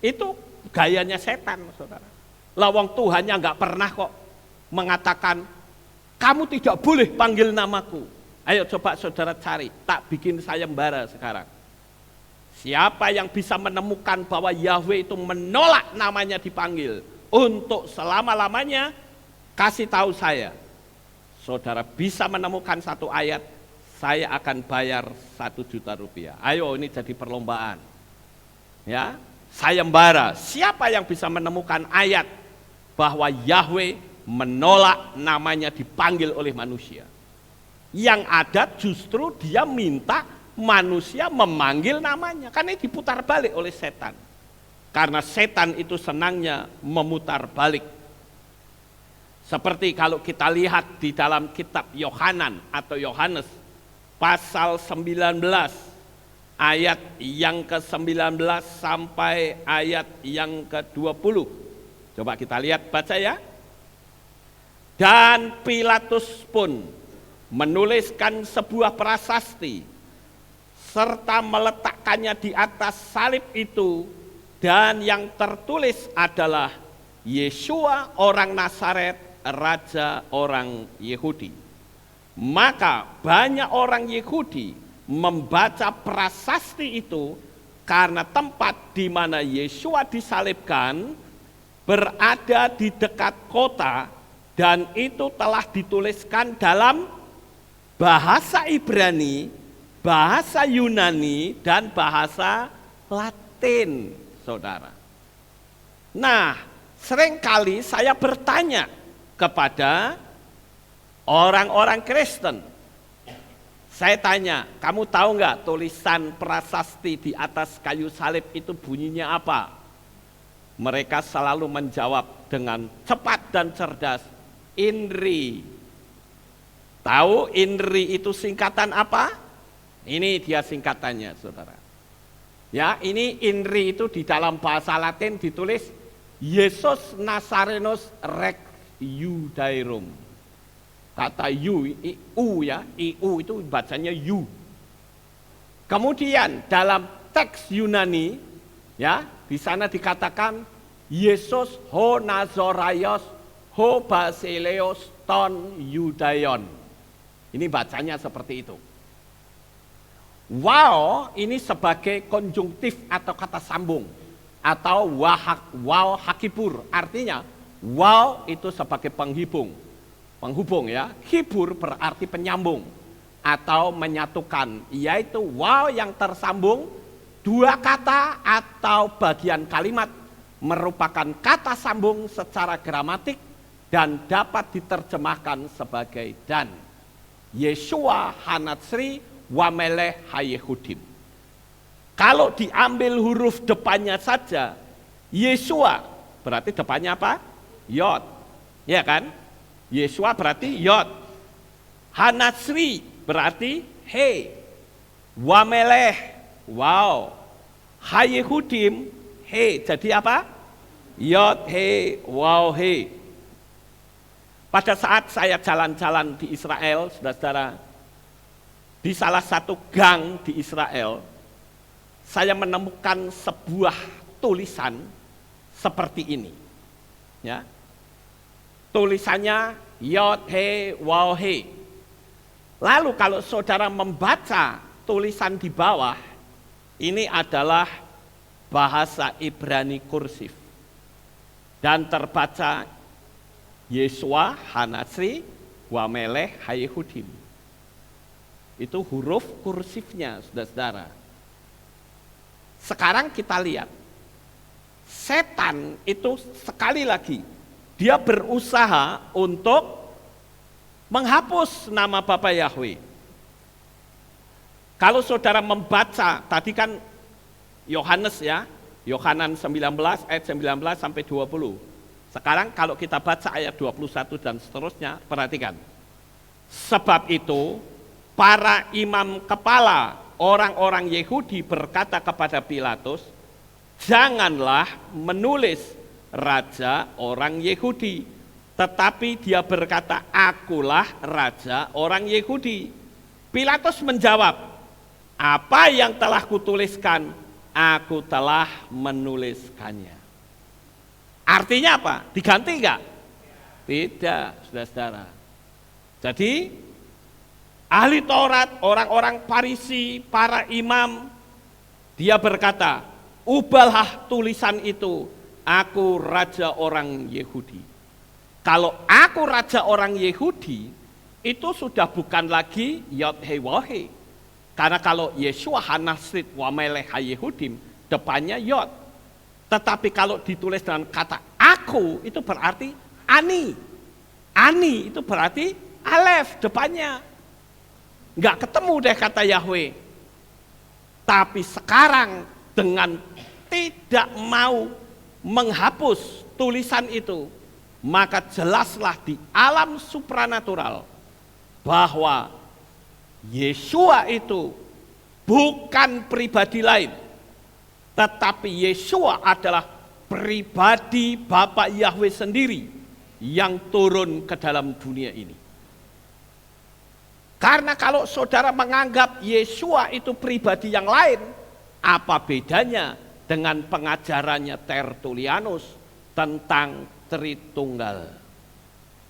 Itu gayanya setan, saudara. Lawang Tuhannya nggak pernah kok mengatakan, kamu tidak boleh panggil namaku. Ayo coba saudara cari, tak bikin sayembara sekarang. Siapa yang bisa menemukan bahwa Yahweh itu menolak namanya dipanggil untuk selama-lamanya, kasih tahu saya. Saudara bisa menemukan satu ayat, saya akan bayar 1 juta rupiah. Ayo ini jadi perlombaan. Ya, sayembara. Siapa yang bisa menemukan ayat bahwa Yahweh menolak namanya dipanggil oleh manusia? Yang ada justru dia minta manusia memanggil namanya. Karena ini diputar balik oleh setan. Karena setan itu senangnya memutar balik. Seperti kalau kita lihat di dalam kitab Yohanan atau Yohanes pasal 19 ayat yang ke-19 sampai ayat yang ke-20. Coba kita lihat, baca ya. Dan Pilatus pun menuliskan sebuah prasasti serta meletakkannya di atas salib itu, dan yang tertulis adalah Yeshua orang Nazaret, raja orang Yehudi. Maka banyak orang Yehudi membaca prasasti itu karena tempat di mana Yeshua disalibkan berada di dekat kota, dan itu telah dituliskan dalam bahasa Ibrani, bahasa Yunani, dan bahasa Latin, saudara. Nah, seringkali saya bertanya, kepada orang-orang Kristen. Saya tanya, kamu tahu nggak tulisan prasasti di atas kayu salib itu bunyinya apa? Mereka selalu menjawab dengan cepat dan cerdas, INRI. Tahu INRI itu singkatan apa? Ini dia singkatannya, saudara. Ya, ini INRI itu di dalam bahasa Latin ditulis Yesus Nazarenus Rex Iudaeorum. Kata iu ya, iu itu bacanya yu. Kemudian dalam teks Yunani, ya, di sana dikatakan Yesus ho Nazoraios ho Basileos ton Yudaion. Ini bacanya seperti itu. Wow ini sebagai konjungtif atau kata sambung atau wow hakibur, artinya wow itu sebagai penghubung ya, hibur berarti penyambung atau menyatukan, yaitu wow yang tersambung dua kata atau bagian kalimat merupakan kata sambung secara gramatik dan dapat diterjemahkan sebagai dan. Yeshua Hanatsri Wamelech Hayehudim. Kalau diambil huruf depannya saja, Yeshua berarti depannya apa? Yod, ya kan? Yeshua berarti Yod. Hanatsri berarti He. Wamelech, wow. Hayehudim, He. Jadi apa? Yod, He, wow, He. Pada saat saya jalan-jalan di Israel, saudara-saudara, di salah satu gang di Israel, saya menemukan sebuah tulisan seperti ini. Ya. Tulisannya Yod He Waw He. Lalu kalau saudara membaca tulisan di bawah, ini adalah bahasa Ibrani kursif. Dan terbaca Yeshua Hanatsri Wamelech Hayehudim. Itu huruf kursifnya, saudara-saudara. Sekarang kita lihat, setan itu sekali lagi, dia berusaha untuk menghapus nama Bapa Yahweh. Kalau saudara membaca, tadi kan Yohanes ya, Yohanan 19 ayat 19 sampai 20. Sekarang kalau kita baca ayat 21 dan seterusnya, perhatikan. Sebab itu, para imam kepala orang-orang Yahudi berkata kepada Pilatus, janganlah menulis raja orang Yahudi, tetapi dia berkata, akulah raja orang Yahudi. Pilatus menjawab, apa yang telah kutuliskan, aku telah menuliskannya. Artinya apa? Diganti enggak? Tidak, saudara-saudara. Jadi, ahli Taurat, orang-orang Farisi, para imam, dia berkata, ubahlah tulisan itu, aku raja orang Yahudi. Kalau aku raja orang Yahudi, itu sudah bukan lagi Yod He Waw He. Karena kalau Yeshua Hanatsri Wamelech Hayehudim, depannya Yod. Tetapi kalau ditulis dengan kata aku, itu berarti ani. Ani itu berarti alef depannya. Enggak ketemu deh kata Yahweh. Tapi sekarang dengan tidak mau menghapus tulisan itu, maka jelaslah di alam supranatural bahwa Yeshua itu bukan pribadi lain, tetapi Yeshua adalah pribadi Bapa Yahweh sendiri yang turun ke dalam dunia ini. Karena kalau saudara menganggap Yeshua itu pribadi yang lain, apa bedanya dengan pengajarannya Tertullianus tentang Tritunggal?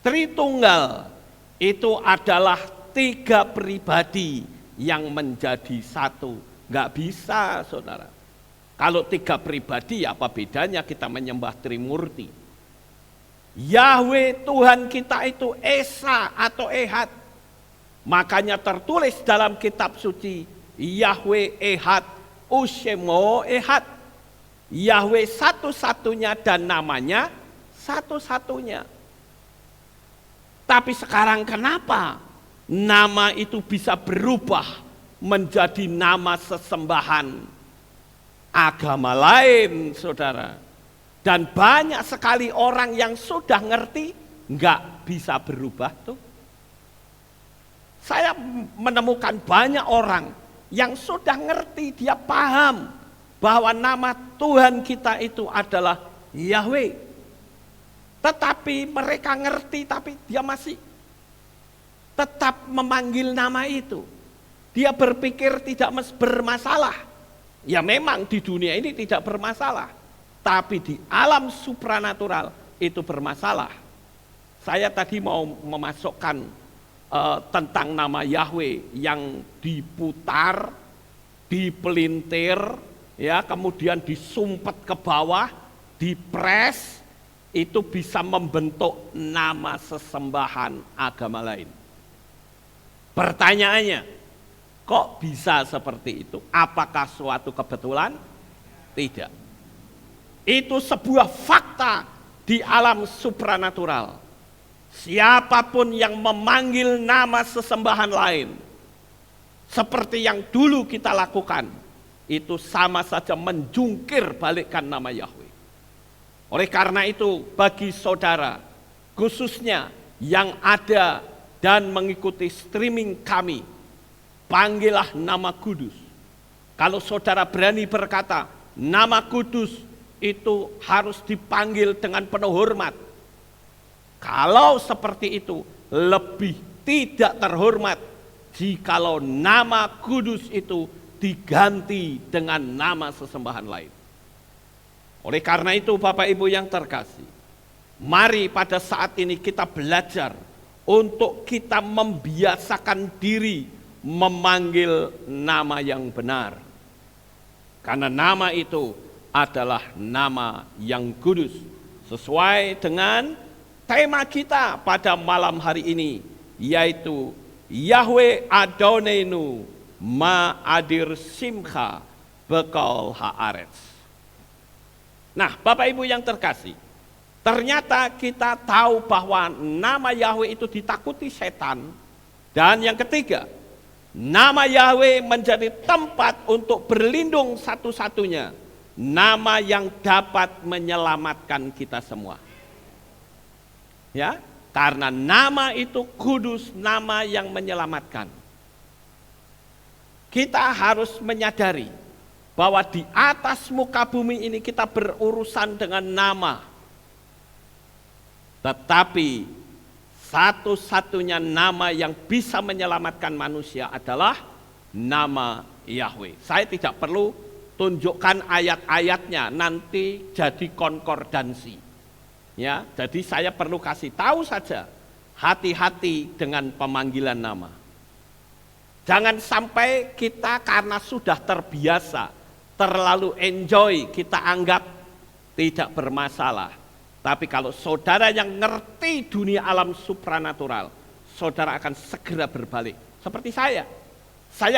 Tritunggal itu adalah tiga pribadi yang menjadi satu. Nggak bisa, saudara. Kalau tiga pribadi, apa bedanya kita menyembah Trimurti? Yahweh Tuhan kita itu Esa atau Ehad. Makanya tertulis dalam kitab suci, Yahweh Ehad, Ushemo Ehad. Yahweh satu-satunya dan namanya satu-satunya. Tapi sekarang kenapa nama itu bisa berubah menjadi nama sesembahan agama lain, saudara? Dan banyak sekali orang yang sudah ngerti nggak bisa berubah tuh. Saya menemukan banyak orang yang sudah ngerti, dia paham bahwa nama Tuhan kita itu adalah Yahweh. Tetapi mereka ngerti, tapi dia masih tetap memanggil nama itu. Dia berpikir tidak bermasalah. Ya memang di dunia ini tidak bermasalah, tapi di alam supranatural itu bermasalah. Saya tadi mau memasukkan tentang nama Yahweh yang diputar, dipelintir, ya, kemudian disumpet ke bawah, dipres, itu bisa membentuk nama sesembahan agama lain. Pertanyaannya, kok bisa seperti itu? Apakah suatu kebetulan? Tidak. Itu sebuah fakta di alam supranatural. Siapapun yang memanggil nama sesembahan lain, seperti yang dulu kita lakukan, itu sama saja menjungkir balikkan nama Yahweh. Oleh karena itu, bagi saudara, khususnya yang ada dan mengikuti streaming kami, panggillah nama kudus. Kalau saudara berani berkata, nama kudus itu harus dipanggil dengan penuh hormat. Kalau seperti itu, lebih tidak terhormat jikalau nama kudus itu diganti dengan nama sesembahan lain. Oleh karena itu, Bapak Ibu yang terkasih, mari pada saat ini kita belajar untuk kita membiasakan diri memanggil nama yang benar. Karena nama itu adalah nama yang kudus, sesuai dengan tema kita pada malam hari ini, yaitu Yahweh Adonenu Ma'adir Simcha Bekal Haaretz. Nah, Bapak Ibu yang terkasih, ternyata kita tahu bahwa nama Yahweh itu ditakuti setan. Dan yang ketiga, nama Yahweh menjadi tempat untuk berlindung satu-satunya, nama yang dapat menyelamatkan kita semua. Ya, karena nama itu kudus, nama yang menyelamatkan. Kita harus menyadari bahwa di atas muka bumi ini kita berurusan dengan nama. Tetapi satu-satunya nama yang bisa menyelamatkan manusia adalah nama Yahweh. Saya tidak perlu tunjukkan ayat-ayatnya, nanti jadi konkordansi. Ya, jadi saya perlu kasih tahu saja, hati-hati dengan pemanggilan nama. Jangan sampai kita karena sudah terbiasa, terlalu enjoy, kita anggap tidak bermasalah. Tapi kalau saudara yang ngerti dunia alam supranatural, saudara akan segera berbalik. Seperti saya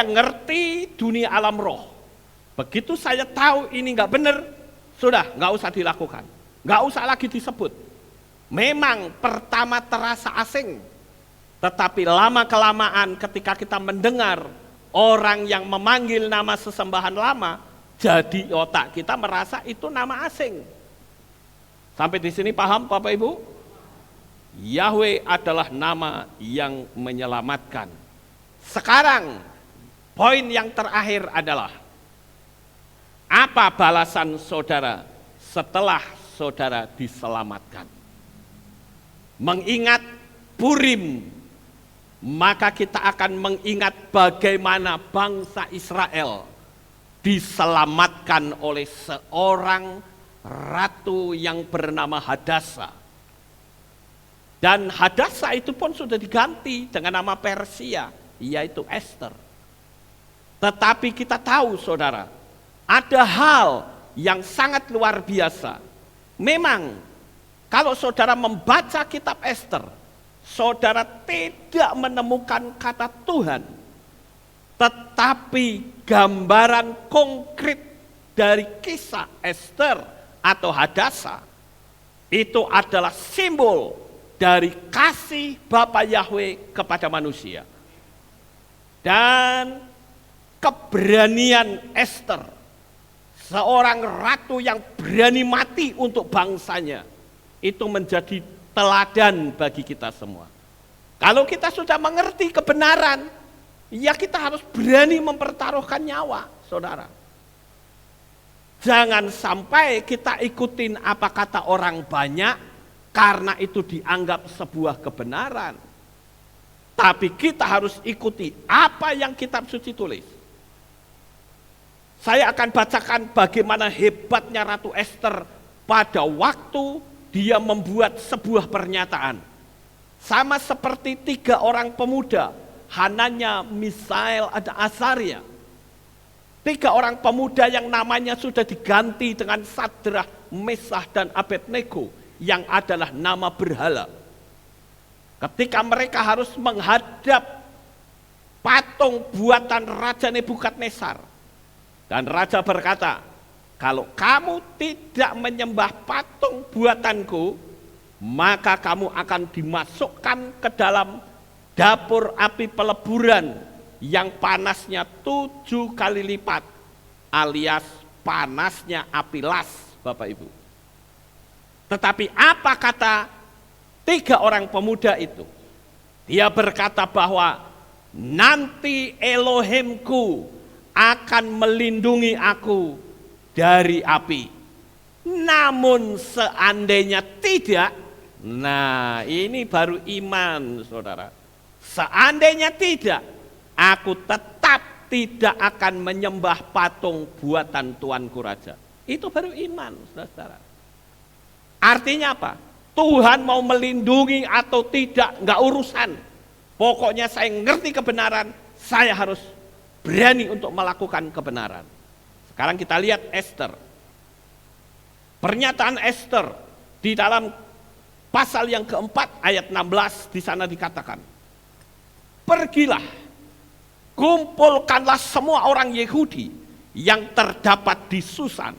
ngerti dunia alam roh. Begitu saya tahu ini nggak benar, sudah nggak usah dilakukan. Nggak usah lagi disebut. Memang pertama terasa asing, tetapi lama-kelamaan ketika kita mendengar orang yang memanggil nama sesembahan lama, jadi otak kita merasa itu nama asing. Sampai di sini paham Bapak Ibu? Yahweh adalah nama yang menyelamatkan. Sekarang poin yang terakhir adalah, apa balasan saudara setelah saudara diselamatkan? Mengingat Purim, maka kita akan mengingat bagaimana bangsa Israel diselamatkan oleh seorang ratu yang bernama Hadasa. Dan Hadasa itu pun sudah diganti dengan nama Persia, yaitu Esther. Tetapi kita tahu saudara, ada hal yang sangat luar biasa. Memang kalau saudara membaca kitab Esther, saudara tidak menemukan kata Tuhan, tetapi gambaran konkret dari kisah Esther atau Hadasa itu adalah simbol dari kasih Bapa Yahweh kepada manusia. Dan keberanian Ester, seorang ratu yang berani mati untuk bangsanya, itu menjadi teladan bagi kita semua. Kalau kita sudah mengerti kebenaran, ya kita harus berani mempertaruhkan nyawa, saudara. Jangan sampai kita ikutin apa kata orang banyak, karena itu dianggap sebuah kebenaran. Tapi kita harus ikuti apa yang kitab suci tulis. Saya akan bacakan bagaimana hebatnya Ratu Ester pada waktu dia membuat sebuah pernyataan. Sama seperti 3 orang pemuda, Hananya, Misael, ada Azaria. 3 orang pemuda yang namanya sudah diganti dengan Sadrah, Mesah, dan Abednego, yang adalah nama berhala. Ketika mereka harus menghadap patung buatan Raja Nebukadnezar, dan Raja berkata, kalau kamu tidak menyembah patung buatanku, maka kamu akan dimasukkan ke dalam dapur api peleburan yang panasnya 7 kali lipat, alias panasnya api las, Bapak Ibu. Tetapi apa kata 3 orang pemuda itu? Dia berkata bahwa nanti Elohimku akan melindungi aku dari api. Namun seandainya tidak, nah ini baru iman, saudara. Seandainya tidak, aku tetap tidak akan menyembah patung buatan Tuanku Raja. Itu baru iman, saudara. Artinya apa? Tuhan mau melindungi atau tidak, enggak urusan. Pokoknya saya ngerti kebenaran, saya harus berani untuk melakukan kebenaran. Sekarang kita lihat Ester. Pernyataan Ester di dalam pasal yang keempat ayat 16 di sana dikatakan, pergilah, kumpulkanlah semua orang Yahudi yang terdapat di Susan,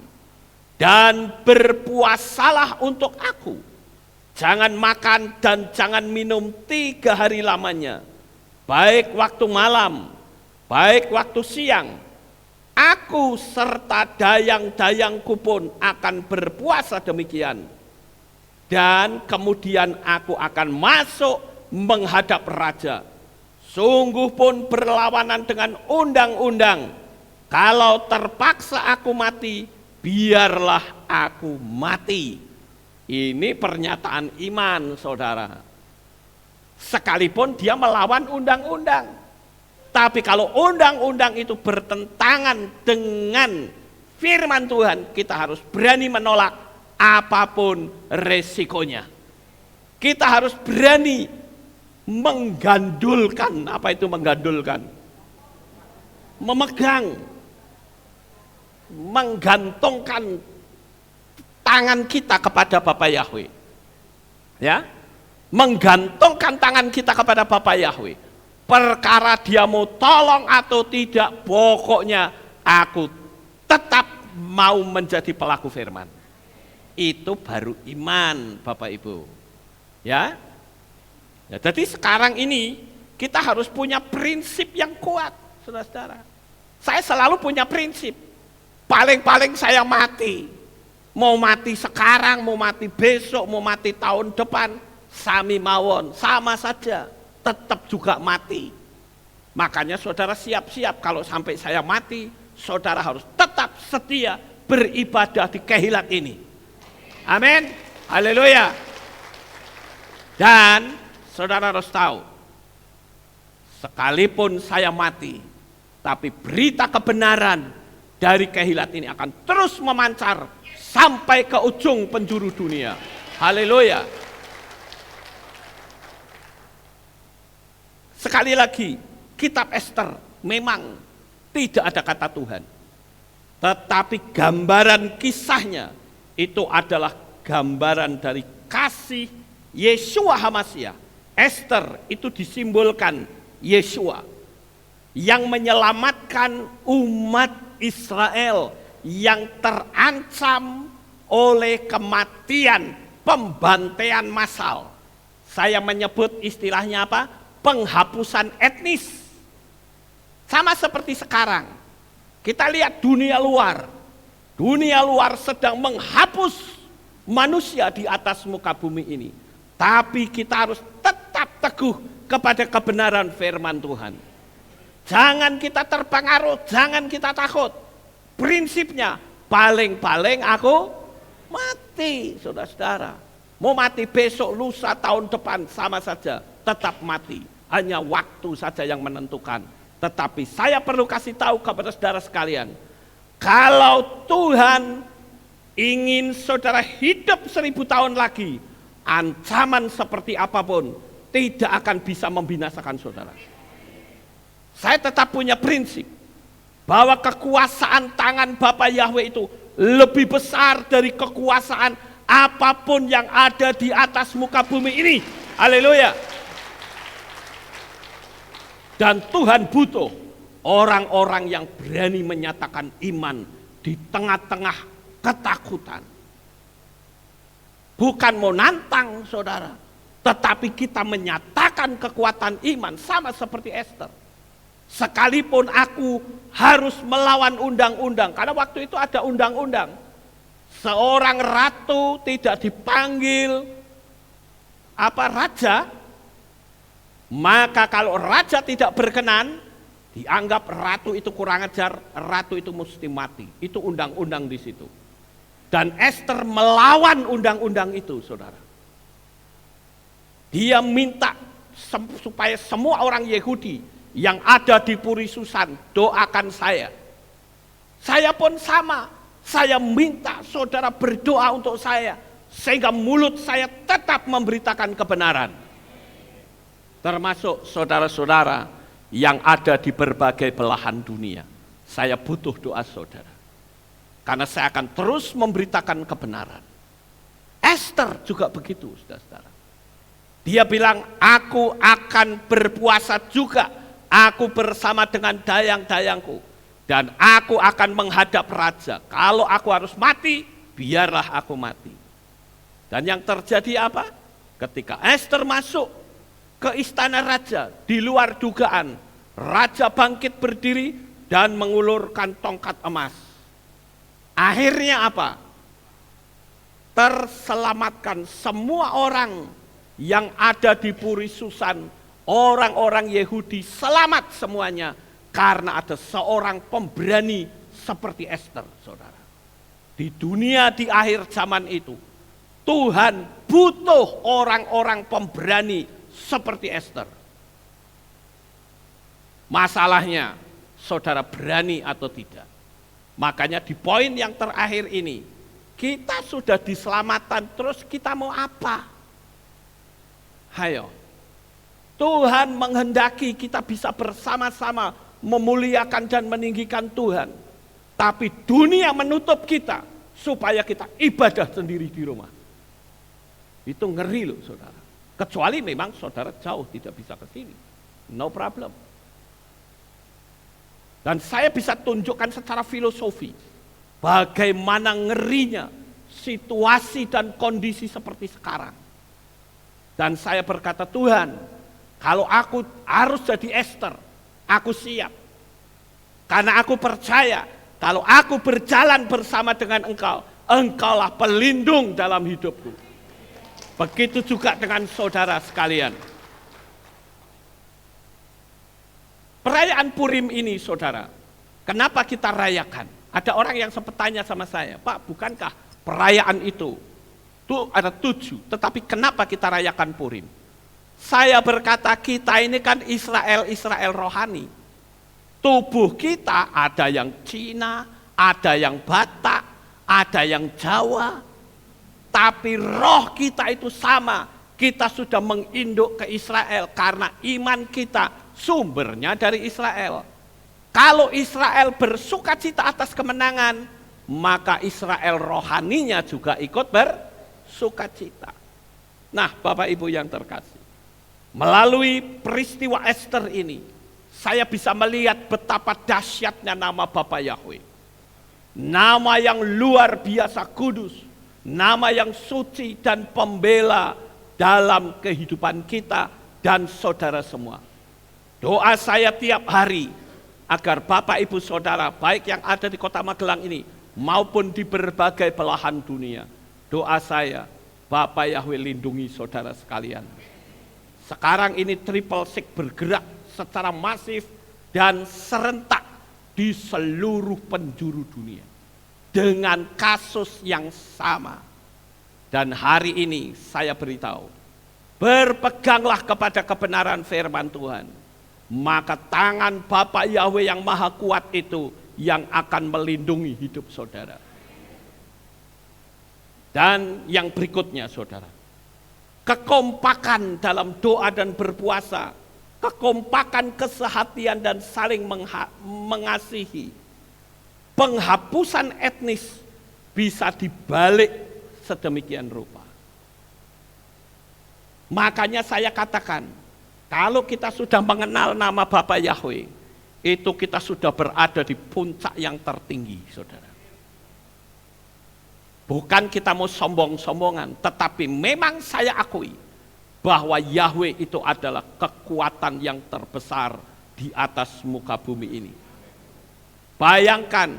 dan berpuasalah untuk aku. Jangan makan dan jangan minum 3 hari lamanya, baik waktu malam, baik waktu siang. Aku serta dayang-dayangku pun akan berpuasa demikian. Dan kemudian aku akan masuk menghadap raja. Sungguh pun berlawanan dengan undang-undang. Kalau terpaksa aku mati, biarlah aku mati. Ini pernyataan iman, saudara. Sekalipun dia melawan undang-undang. Tapi kalau undang-undang itu bertentangan dengan firman Tuhan, kita harus berani menolak apapun resikonya. Kita harus berani menggandulkan. Apa itu menggandulkan? Memegang, menggantungkan tangan kita kepada Bapa Yahweh. Ya, menggantungkan tangan kita kepada Bapa Yahweh. Perkara dia mau tolong atau tidak, pokoknya aku tetap mau menjadi pelaku firman. Itu baru iman, Bapak Ibu. Ya, jadi sekarang ini kita harus punya prinsip yang kuat, saudara-saudara. Saya selalu punya prinsip. Paling-paling saya mati. Mau mati sekarang, mau mati besok, mau mati tahun depan, sami mawon, sama saja. Tetap juga mati. Makanya saudara siap-siap kalau sampai saya mati, saudara harus tetap setia beribadah di Kehilat ini. Amin. Haleluya. Dan saudara harus tahu, sekalipun saya mati, tapi berita kebenaran dari Kehilat ini akan terus memancar sampai ke ujung penjuru dunia. Haleluya. Sekali lagi, kitab Ester memang tidak ada kata Tuhan. Tetapi gambaran kisahnya itu adalah gambaran dari kasih Yeshua HaMashiach. Ester itu disimbolkan Yeshua yang menyelamatkan umat Israel yang terancam oleh kematian, pembantaian massal. Saya menyebut istilahnya apa? Penghapusan etnis. Sama seperti sekarang. Kita lihat dunia luar. Dunia luar sedang menghapus manusia di atas muka bumi ini. Tapi kita harus tetap teguh kepada kebenaran firman Tuhan. Jangan kita terpengaruh, jangan kita takut. Prinsipnya, paling-paling aku mati, saudara-saudara. Mau mati besok, lusa, tahun depan, sama saja. Tetap mati, hanya waktu saja yang menentukan. Tetapi saya perlu kasih tahu kepada saudara sekalian. Kalau Tuhan ingin saudara hidup 1000 tahun lagi, ancaman seperti apapun tidak akan bisa membinasakan saudara. Saya tetap punya prinsip bahwa kekuasaan tangan Bapa Yahweh itu lebih besar dari kekuasaan apapun yang ada di atas muka bumi ini. Haleluya. Dan Tuhan butuh orang-orang yang berani menyatakan iman di tengah-tengah ketakutan. Bukan mau nantang saudara, tetapi kita menyatakan kekuatan iman sama seperti Esther. Sekalipun aku harus melawan undang-undang, karena waktu itu ada undang-undang. Seorang ratu tidak dipanggil raja, maka kalau raja tidak berkenan, dianggap ratu itu kurang ajar, ratu itu mesti mati. Itu undang-undang di situ. Dan Esther melawan undang-undang itu, saudara. Dia minta supaya semua orang Yahudi yang ada di Puri Susan doakan saya. Saya pun sama. Saya minta saudara berdoa untuk saya, sehingga mulut saya tetap memberitakan kebenaran. Termasuk saudara-saudara yang ada di berbagai belahan dunia. Saya butuh doa saudara. Karena saya akan terus memberitakan kebenaran. Esther juga begitu, saudara-saudara. Dia bilang, aku akan berpuasa juga. Aku bersama dengan dayang-dayangku. Dan aku akan menghadap raja. Kalau aku harus mati, biarlah aku mati. Dan yang terjadi apa? Ketika Esther masuk ke istana raja, di luar dugaan, raja bangkit berdiri dan mengulurkan tongkat emas. Akhirnya apa? Terselamatkan semua orang yang ada di Puri Susan. Orang-orang Yahudi selamat semuanya karena ada seorang pemberani seperti Esther, saudara. Di dunia di akhir zaman itu, Tuhan butuh orang-orang pemberani seperti Esther. Masalahnya, saudara berani atau tidak. Makanya di poin yang terakhir ini, kita sudah diselamatkan, terus kita mau apa? Hayo. Tuhan menghendaki kita bisa bersama-sama memuliakan dan meninggikan Tuhan. Tapi dunia menutup kita supaya kita ibadah sendiri di rumah. Itu ngeri loh saudara. Kecuali memang saudara jauh tidak bisa ke sini. No problem. Dan saya bisa tunjukkan secara filosofi bagaimana ngerinya situasi dan kondisi seperti sekarang. Dan saya berkata, Tuhan, kalau aku harus jadi Esther, aku siap. Karena aku percaya, kalau aku berjalan bersama dengan engkau, engkaulah pelindung dalam hidupku. Begitu juga dengan saudara sekalian. Perayaan Purim ini saudara, kenapa kita rayakan? Ada orang yang sempat tanya sama saya, Pak, bukankah perayaan itu ada 7, tetapi kenapa kita rayakan Purim? Saya berkata, kita ini kan Israel rohani. Tubuh kita ada yang Cina, ada yang Batak, ada yang Jawa. Tapi roh kita itu sama. Kita sudah menginduk ke Israel karena iman kita sumbernya dari Israel. Kalau Israel bersukacita atas kemenangan, maka Israel rohaninya juga ikut bersukacita. Nah, Bapak Ibu yang terkasih, melalui peristiwa Esther ini, saya bisa melihat betapa dahsyatnya nama Bapa Yahweh. Nama yang luar biasa kudus, nama yang suci dan pembela dalam kehidupan kita dan saudara semua. Doa saya tiap hari agar Bapak Ibu Saudara baik yang ada di Kota Magelang ini maupun di berbagai belahan dunia. Doa saya, Bapak Yahweh lindungi saudara sekalian. Sekarang ini Triple Six bergerak secara masif dan serentak di seluruh penjuru dunia dengan kasus yang sama. Dan hari ini saya beritahu, berpeganglah kepada kebenaran firman Tuhan, maka tangan Bapa Yahweh yang maha kuat itu yang akan melindungi hidup saudara. Dan yang berikutnya saudara, kekompakan dalam doa dan berpuasa, kekompakan kesehatian dan saling mengasihi, penghapusan etnis bisa dibalik sedemikian rupa. Makanya saya katakan, kalau kita sudah mengenal nama Bapa Yahweh, itu kita sudah berada di puncak yang tertinggi, saudara. Bukan kita mau sombong-sombongan, tetapi memang saya akui bahwa Yahweh itu adalah kekuatan yang terbesar di atas muka bumi ini. Bayangkan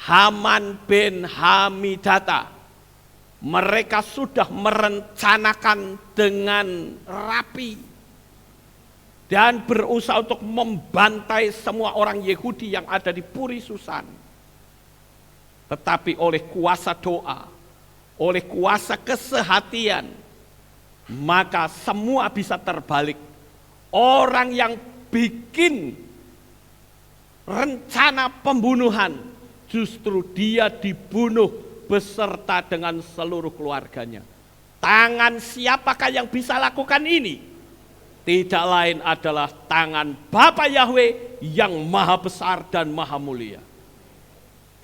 Haman bin Hamidata, mereka sudah merencanakan dengan rapi dan berusaha untuk membantai semua orang Yahudi yang ada di Puri Susan. Tetapi oleh kuasa doa, oleh kuasa kesehatian, maka semua bisa terbalik. Orang yang bikin rencana pembunuhan, justru dia dibunuh beserta dengan seluruh keluarganya. Tangan siapakah yang bisa lakukan ini? Tidak lain adalah tangan Bapa Yahweh yang maha besar dan maha mulia.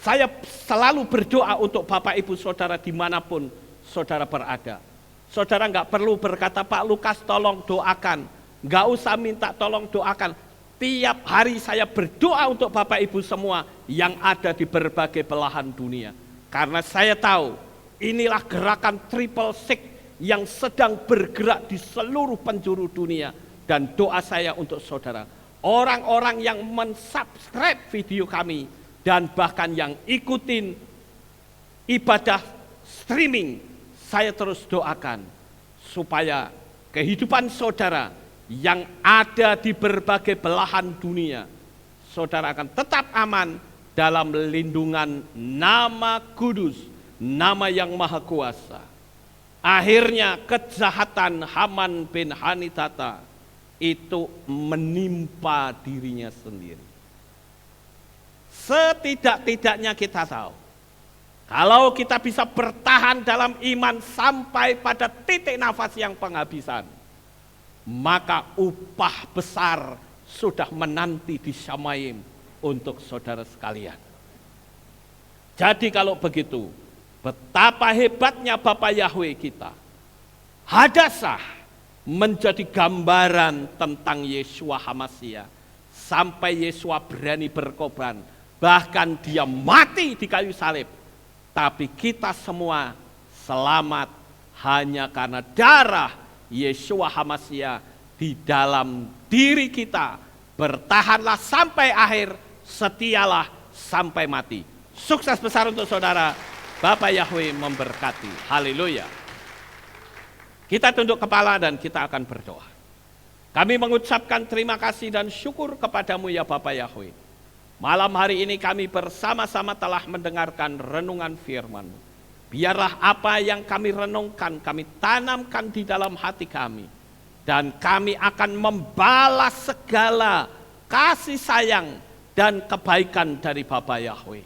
Saya selalu berdoa untuk Bapak Ibu Saudara dimanapun saudara berada. Saudara nggak perlu berkata, Pak Lukas tolong doakan. Nggak usah minta tolong doakan. Tiap hari saya berdoa untuk Bapak Ibu semua yang ada di berbagai belahan dunia. Karena saya tahu inilah gerakan Triple Six yang sedang bergerak di seluruh penjuru dunia. Dan doa saya untuk saudara, orang-orang yang mensubscribe video kami, dan bahkan yang ikutin ibadah streaming, saya terus doakan supaya kehidupan saudara yang ada di berbagai belahan dunia, saudara akan tetap aman dalam lindungan nama kudus, nama yang maha kuasa. Akhirnya kejahatan Haman bin Hamidata itu menimpa dirinya sendiri. Setidak-tidaknya kita tahu, kalau kita bisa bertahan dalam iman sampai pada titik nafas yang penghabisan, maka upah besar sudah menanti di Shamayim untuk saudara sekalian. Jadi kalau begitu, betapa hebatnya Bapa Yahweh kita. Hadassah menjadi gambaran tentang Yeshua HaMashiach. Sampai Yeshua berani berkorban. Bahkan dia mati di kayu salib. Tapi kita semua selamat hanya karena darah Yeshua HaMashiach di dalam diri kita. Bertahanlah sampai akhir, setialah sampai mati. Sukses besar untuk saudara. Bapa Yahweh memberkati. Haleluya. Kita tunduk kepala dan kita akan berdoa. Kami mengucapkan terima kasih dan syukur kepadamu ya Bapa Yahweh. Malam hari ini kami bersama-sama telah mendengarkan renungan firman-Mu. Biarlah apa yang kami renungkan, kami tanamkan di dalam hati kami. Dan kami akan membalas segala kasih sayang dan kebaikan dari Bapa Yahweh.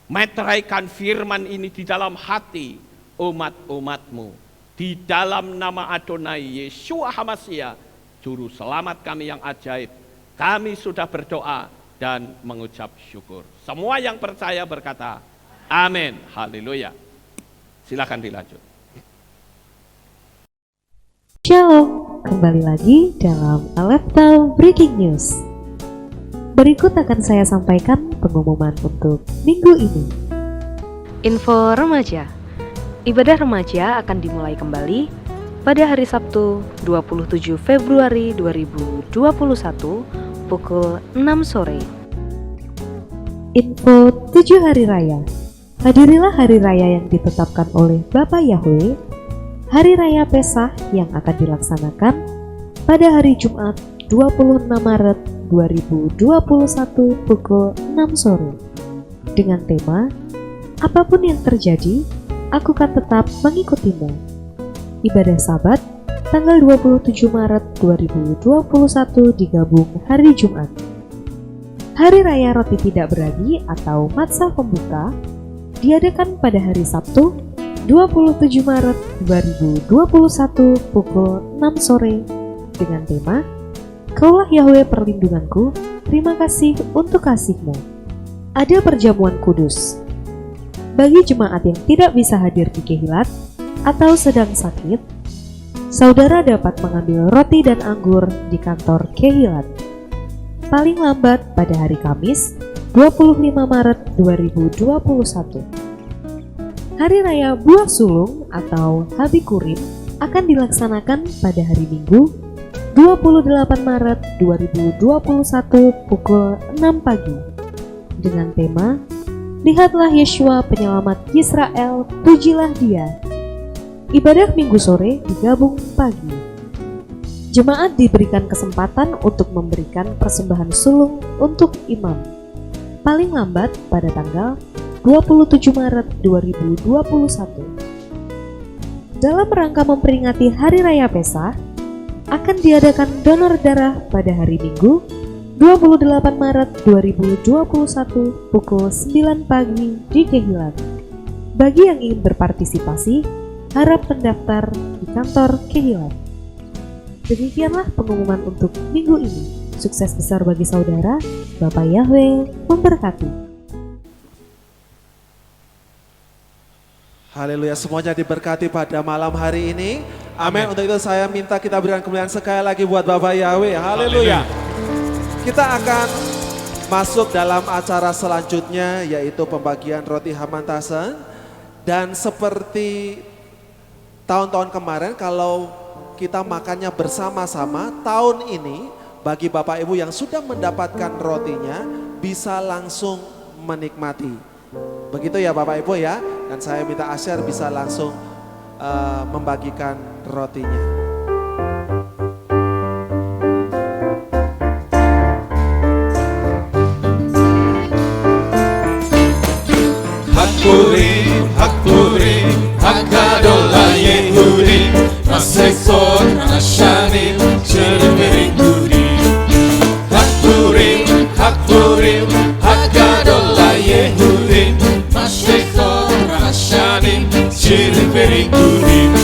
Meteraikan firman ini di dalam hati umat-umat-Mu. Di dalam nama Adonai Yeshua HaMashiach, Juru Selamat kami yang ajaib. Kami sudah berdoa dan mengucap syukur. Semua yang percaya berkata, amin, haleluya. Silakan dilanjut. Shalom, kembali lagi dalam Aleftal Breaking News. Berikut akan saya sampaikan pengumuman untuk minggu ini. Info remaja. Ibadah remaja akan dimulai kembali pada hari Sabtu 27 Februari 2021 pukul 6 sore. Info 7 Hari Raya. Hadirilah hari raya yang ditetapkan oleh Bapa Yahweh, Hari Raya Pesah yang akan dilaksanakan pada hari Jumat 26 Maret 2021 pukul 6 sore. Dengan tema, apapun yang terjadi, aku kan tetap mengikutimu. Ibadah Sabat tanggal 27 Maret 2021 digabung hari Jumat. Hari Raya Roti Tidak Beragi atau Matzah Pembuka diadakan pada hari Sabtu 27 Maret 2021 pukul 6 sore dengan tema Kaulah Yahweh perlindunganku, terima kasih untuk kasih-Mu. Ada perjamuan kudus. Bagi jemaat yang tidak bisa hadir di Kehilat atau sedang sakit, saudara dapat mengambil roti dan anggur di kantor Kehilat. Paling lambat pada hari Kamis, 25 Maret 2021. Hari Raya Buah Sulung atau Habikurim akan dilaksanakan pada hari Minggu, 28 Maret 2021 pukul 6 pagi dengan tema Lihatlah Yeshua penyelamat Israel, pujilah Dia. Ibadah Minggu sore digabung pagi. Jemaat diberikan kesempatan untuk memberikan persembahan sulung untuk imam. Paling lambat pada tanggal 27 Maret 2021. Dalam rangka memperingati Hari Raya Pesah, akan diadakan donor darah pada hari Minggu, 28 Maret 2021 pukul 9 pagi di Kehilat. Bagi yang ingin berpartisipasi, harap mendaftar di kantor Kehilat. Demikianlah pengumuman untuk minggu ini. Sukses besar bagi saudara. Bapak Yahweh memberkati. Haleluya, semuanya diberkati pada malam hari ini. Amin. Untuk itu saya minta kita berikan kemuliaan sekali lagi buat Bapak Yahweh. Haleluya. Kita akan masuk dalam acara selanjutnya, yaitu pembagian roti Hamantasen. Dan seperti tahun-tahun kemarin, kalau kita makannya bersama-sama, tahun ini bagi Bapak Ibu yang sudah mendapatkan rotinya bisa langsung menikmati. Begitu ya Bapak Ibu ya. Dan saya minta Asher bisa langsung membagikan rotinya. Hakurim, Hakurim, Hakadola Yehudim, Masekon Rashanim, Cherevering Gudim. Hakurim, Hakurim, Hakadola Yehudim, Masekon Rashanim, Cherevering Gudim.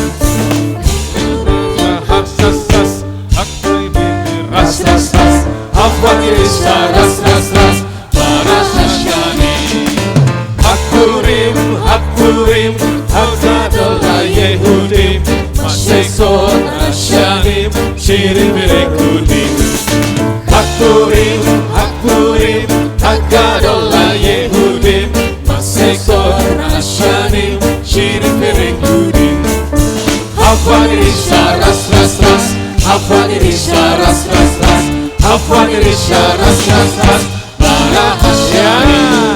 Haksasas, Hakurim, Rasasas, Hafanirisha, Rasasas, Barasashanim. Hakurim, Hakurim, Hakadola Yehudim, Masekon Rashanim, Cherevering Gudim. Hakurim, Hakurim, Hakadola Yehudim, Masekon Rashanim, Cherevering Gudim. Hafanirisha, Ras, Hafanirisha, Ras, Hafanirisha, Ras, Barahasyanim.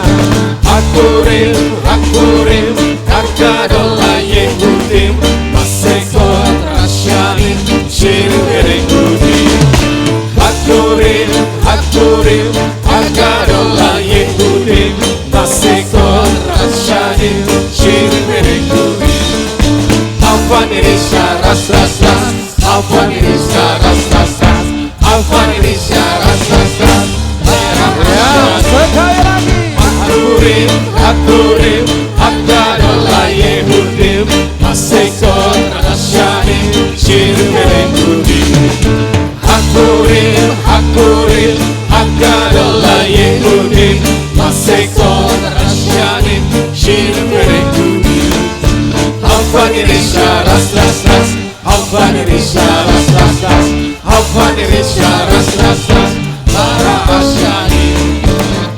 Hakurim, Hakurim, Hakadola Yehudim, Masekon Rashanim, Cherevering Gudim. Hakurim, Hakurim, Hakadola Yehudim, Masekon Rashanim, Cherevering Gudim. Hafanirisha, Ras, Hafanirisha, Ras, Hafanirisha, Ras, Barahasyanim. Hakurim, Hakurim, Hakadola Yehudim, Masekon Rashanim, Cherevering Gudim. Hakurim, Hakurim, Hakadola Yehudim, Masekon Rashanim, Cherevering Gudim. Hafanirisha, Ras, Hafanirisha, Ras, Hafanirisha, Ras, Barahasyanim.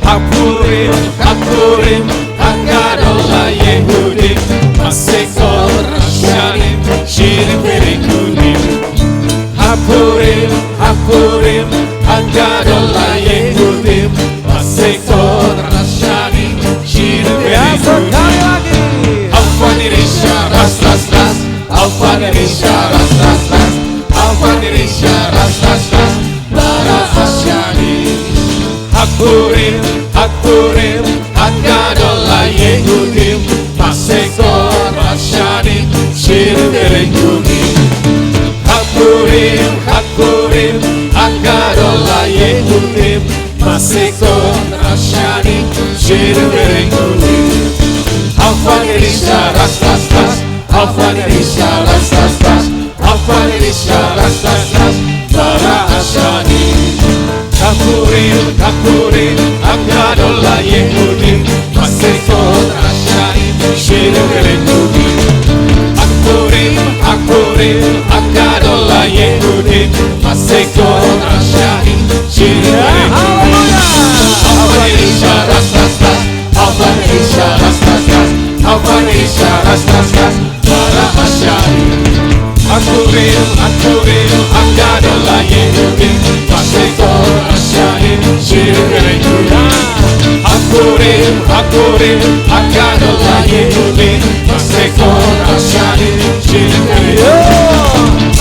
Hakurim, Hakurim, Hakadola Yehudim, Masekon Rashanim, Cherevering Gudim. Adola Yehudim Maseko Rashani Ya, sekali lagi. Alfanirisha ras ras ras Alfanirisha ras ras ras Alfanirisha ras ras ras Bara Asyani Hakurim Hakurim Akadola Yehudim Maseko Rashani Shirderenguni Hakurim Hakurim Akadola Yehudim Maseko Rashani Shirderenguni Alfanirisha ras ras ras Alfanirisha ras ras ras Alfanirisha ras ras ras Bara Asyani Hakurim Hakurim Akadola Yehudim Maseko Rashani Shirderenguni Hakurim Hakurim Akadola Yehudim Maseko Rashani Shirderenguni Alfanirisha ras ras ras Alfanirisha ras ras ras Alfanirisha ras ras ras Bara Asyani Hakurim Hakurim Akadola Yehudim Maseko Rashani Shirderenguni Hakurim Hakurim Akadola Yehudim Maseko Rashani Shirderenguni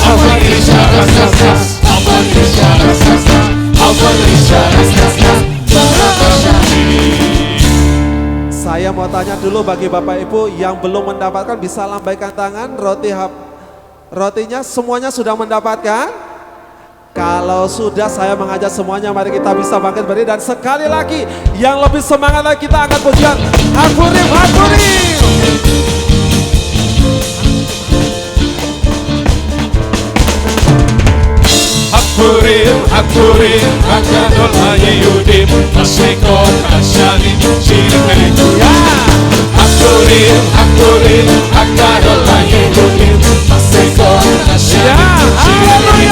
Alfanirisha ras ras ras Alfanirisha ras ras ras Alfanirisha ras ras ras Bara Asyani. Saya mau tanya dulu bagi Bapak Ibu yang belum mendapatkan bisa lambaikan tangan. Rotinya semuanya sudah mendapatkan? Kalau sudah saya mengajak semuanya mari kita bisa bangkit berdiri dan sekali lagi yang lebih semangat lagi kita angkat pujian. Hakurim Hakurim. Hakurim Hakurim Akadola Yehudim Maseko Rashani Shirderenguni Hakurim Hakurim Akadola Yehudim Maseko Rashani Shirderenguni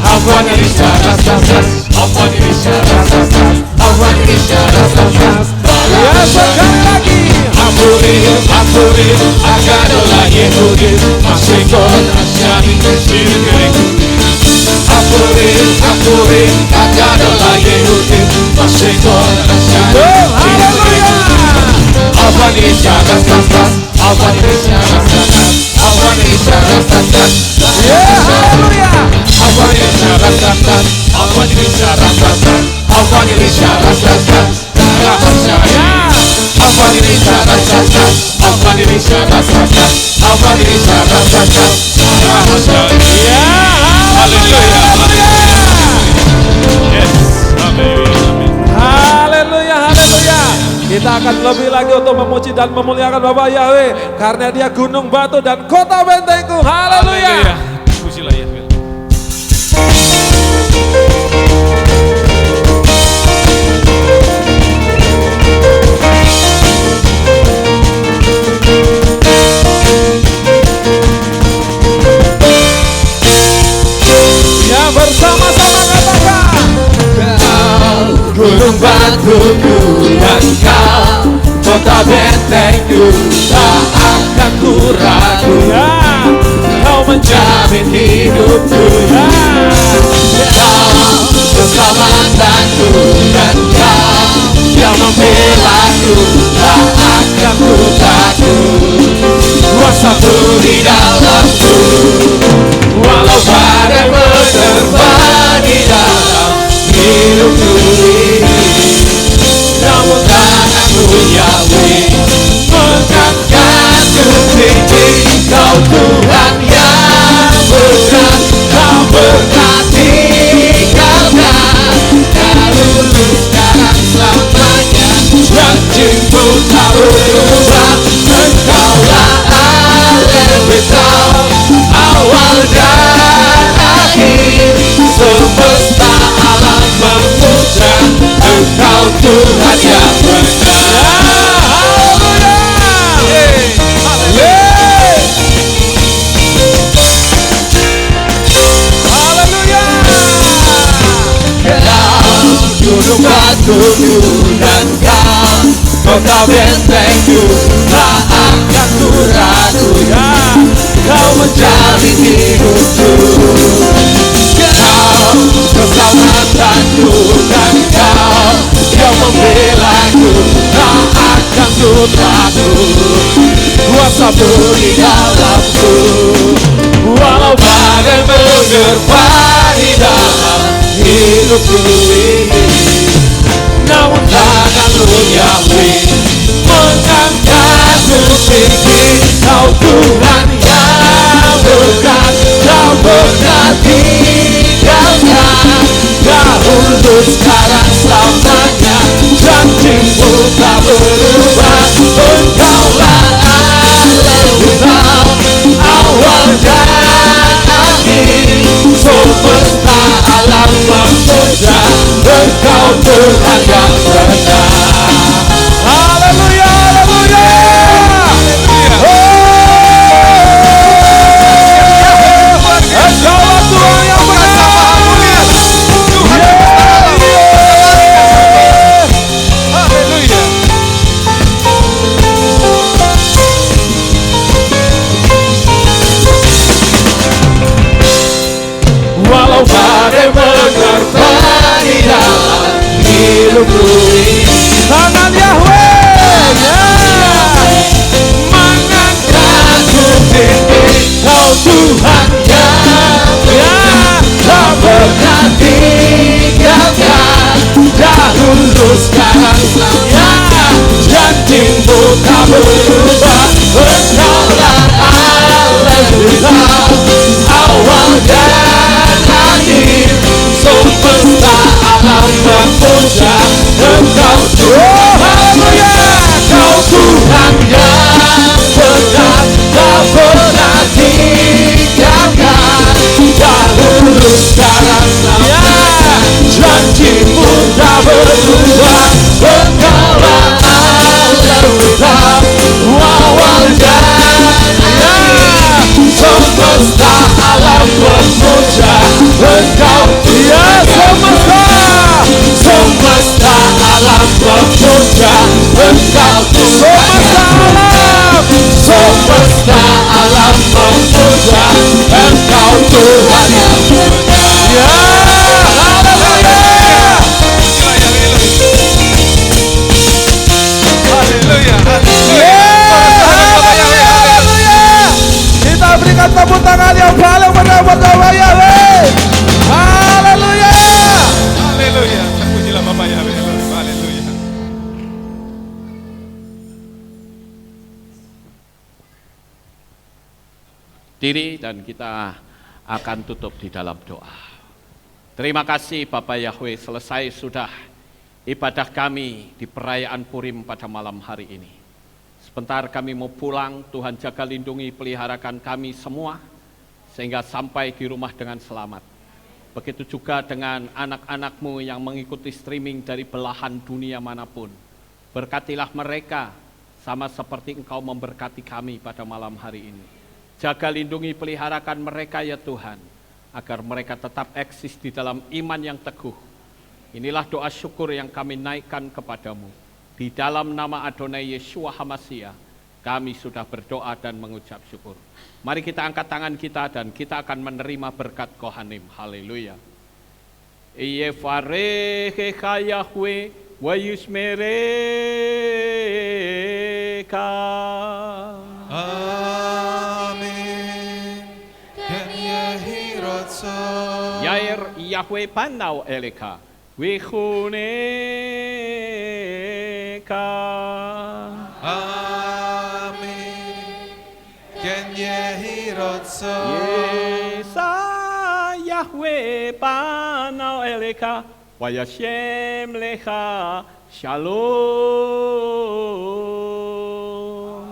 Alfanirisha ras ras ras Alfanirisha ras ras ras Alfanirisha ras ras ras Ya, sekali lagi. Hakurim Hakurim Akadola Yehudim Maseko Rashani Shirderenguni Hakurim Hakurim Akadola Yehudim Maseko Rashani Shirderenguni Alfanirisha ras ras ras Alfanirisha ras ras ras Alfanirisha ras ras ras Ya, haleluya. Alfanirisha ras ras ras Alfanirisha ras ras ras Alfanirisha ras ras ras Bara Asyani Alfanirisha ras ras ras Alfanirisha ras ras ras Alfanirisha ras ras ras Bara Asyani. Haleluya. Yes. Amin. Haleluya, haleluya. Kita akan lebih lagi untuk memuji dan memuliakan Bapak Yahweh karena Dia gunung batu dan kota bentengku. Haleluya. Pujilah Yesus. Ya, bersama-sama katakan. Gunung batuku dan kau kota bentengku tak akan ku ragu. Ya, Kau menjamin hidupku. Kau keselamatanku dan kau yang membelaku tak akan ku takut. Kuasamu di dalamku walau badai menerpa di dalam hidupku ini. Namun tanganmu Yahweh mengangkatku tinggi. Kau Tuhan yang berat, kau berkati tinggalkan dahulu sekarang selamanya. Janjimu tak berubah, Engkaulah Allah besar, awal dan akhir. Semesta alam memuja Engkau Tuhan yang benar. Gunung batuku dan kau kota bentengku tak akan ku ragu. Kau menjamin hidupku. Kau keselamatanku dan kau yang membelaku, tak akan ku takut, kuasamu di dalamku. Walau badai menerpa di dalam hidupku ini, namun tanganmu Yahweh mengangkatku tinggi. Kau Tuhan yang dekat, kau pernah tinggalkan dahulu, sekarang selamanya. Janjimu tak berubah, Engkaulah Allah hitam, awal dan akhir, semesta alam memuja Engkau Tuhan yang benar. Haleluya, haleluya. Engkaulah Tuhan yang benar. Tuhan yang haleluya. Walau badai menerpa di dalam hidupku ini, tangan Yahweh mengangkatku tinggi. Kau Tuhan yang tak pernah tinggalkan dahulu, sekarang selamanya. Janjimu tak berubah, Engkaulah Allah hitam, awal dan akhir, semesta alam memuja Engkau Tuhan. Kau Tuhan yang benar, tak pernah tinggalkan dahulu, sekarang selamanya. Janjimu tak berubah, Engkaulah Allah hitam, awal dan akhir, semesta alam memuja Engkau. Ya semesta alam memuja Engkau. Semesta alam memuja Engkau Tuhan yang benar. Ya haleluya, haleluya. Kita berikan tepuk tangan yang paling meriah buat Bapak Yahweh. Haleluya, haleluya. Terpujilah Bapak Yahweh. Haleluya. Diri dan kita akan tutup di dalam doa. Terima kasih Bapak Yahweh, selesai sudah ibadah kami di perayaan Purim pada malam hari ini. Sebentar kami mau pulang, Tuhan jaga lindungi peliharakan kami semua, sehingga sampai di rumah dengan selamat. Begitu juga dengan anak-anak-Mu yang mengikuti streaming dari belahan dunia manapun. Berkatilah mereka, sama seperti Engkau memberkati kami pada malam hari ini. Jaga lindungi peliharakan mereka ya Tuhan, agar mereka tetap eksis di dalam iman yang teguh. Inilah doa syukur yang kami naikkan kepadamu. Di dalam nama Adonai Yeshua HaMashiach, kami sudah berdoa dan mengucap syukur. Mari kita angkat tangan kita dan kita akan menerima berkat Kohanim. Haleluya. Yevarechecha Yahweh wa yishmereka. Amin. Dan Yehi Ratzon. Yair Yahweh panau eleka. Wichuneka. Amin. Ken Yehi Ratzon. Yesa Yahweh panau eleka. Wayashem lecha shalom.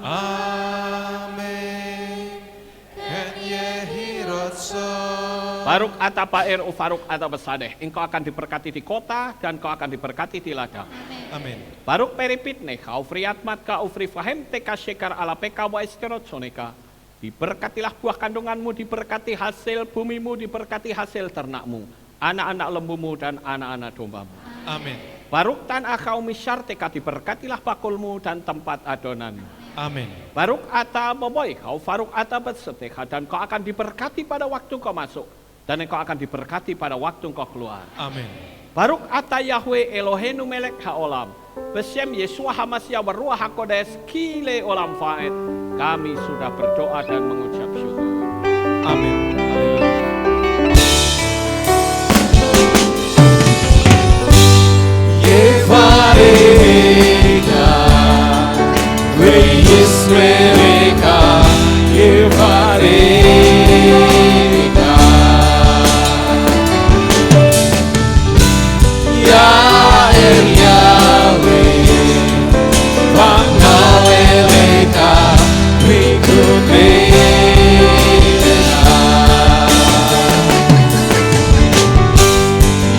Amin. Ken Yehi Ratzon. Baruk ata paer ufaruk ata besadeh. Engkau akan diberkati di kota dan kau akan diberkati di ladang. Amin. Baruk peripitne kau friatmat ka ufri fahem teka shekar ala peka wa istirot soneka. Diberkatilah buah kandunganmu, diberkati hasil bumimu, diberkati hasil ternakmu, anak-anak lembumu dan anak-anak dombamu. Amin. Baruk tan akau misyar teka, diberkatilah bakulmu dan tempat adonanmu. Amin. Baruk ata boboy kau faruk ata betseteha, dan kau akan diberkati pada waktu kau masuk Dan engkau akan diberkati pada waktu engkau keluar. Amin. Baruk ata Yahweh Eloheinu melek haolam. Besem Yeshua Hamasya Waruah HaKodes Kile Olam Faed. Kami sudah berdoa dan mengucap syukur. Amin. Haleluya. Yevareka, Yisraeleka, Yevareka, Yael Yahweh, Vanaweleka, Mikudeka,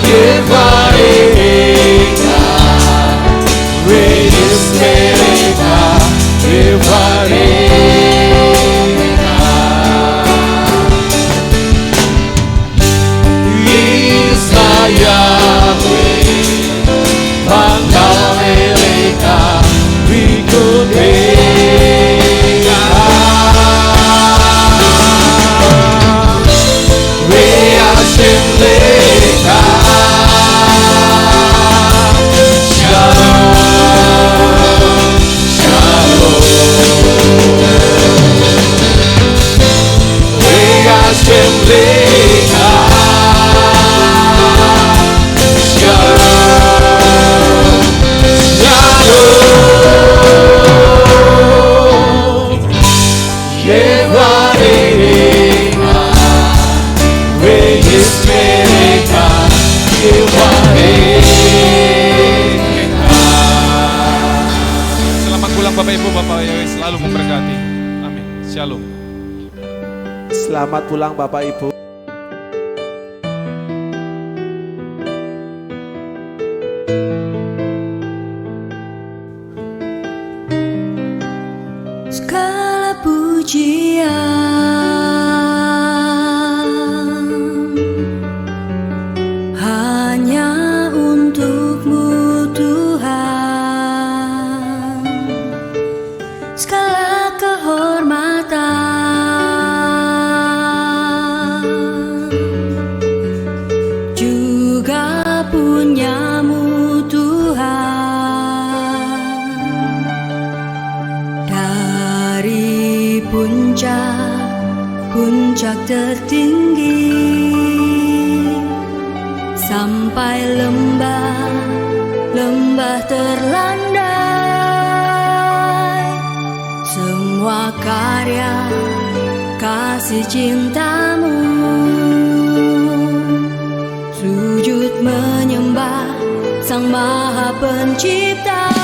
Yevareka, Yisraeleka, Yevareka, Yahweh, Vanaweleka, Mikudeka, Reashenleka, Shalom, Shalom, Reashenleka, Shalom, Shalom, Yevareka, Yisraeleka, Yevareka. Selamat pulang Bapak Ibu, Bapak Yahweh selalu memberkati. Amin. Shalom. Selamat pulang Bapak Ibu. Segala pujian hanya untuk-Mu Tuhan, segala kehormatan juga punya-Mu Tuhan. Dari puncak tertinggi sampai lembah terlandai, semua karya kasih cinta-Mu, sujud menyembah Sang Maha Pencipta.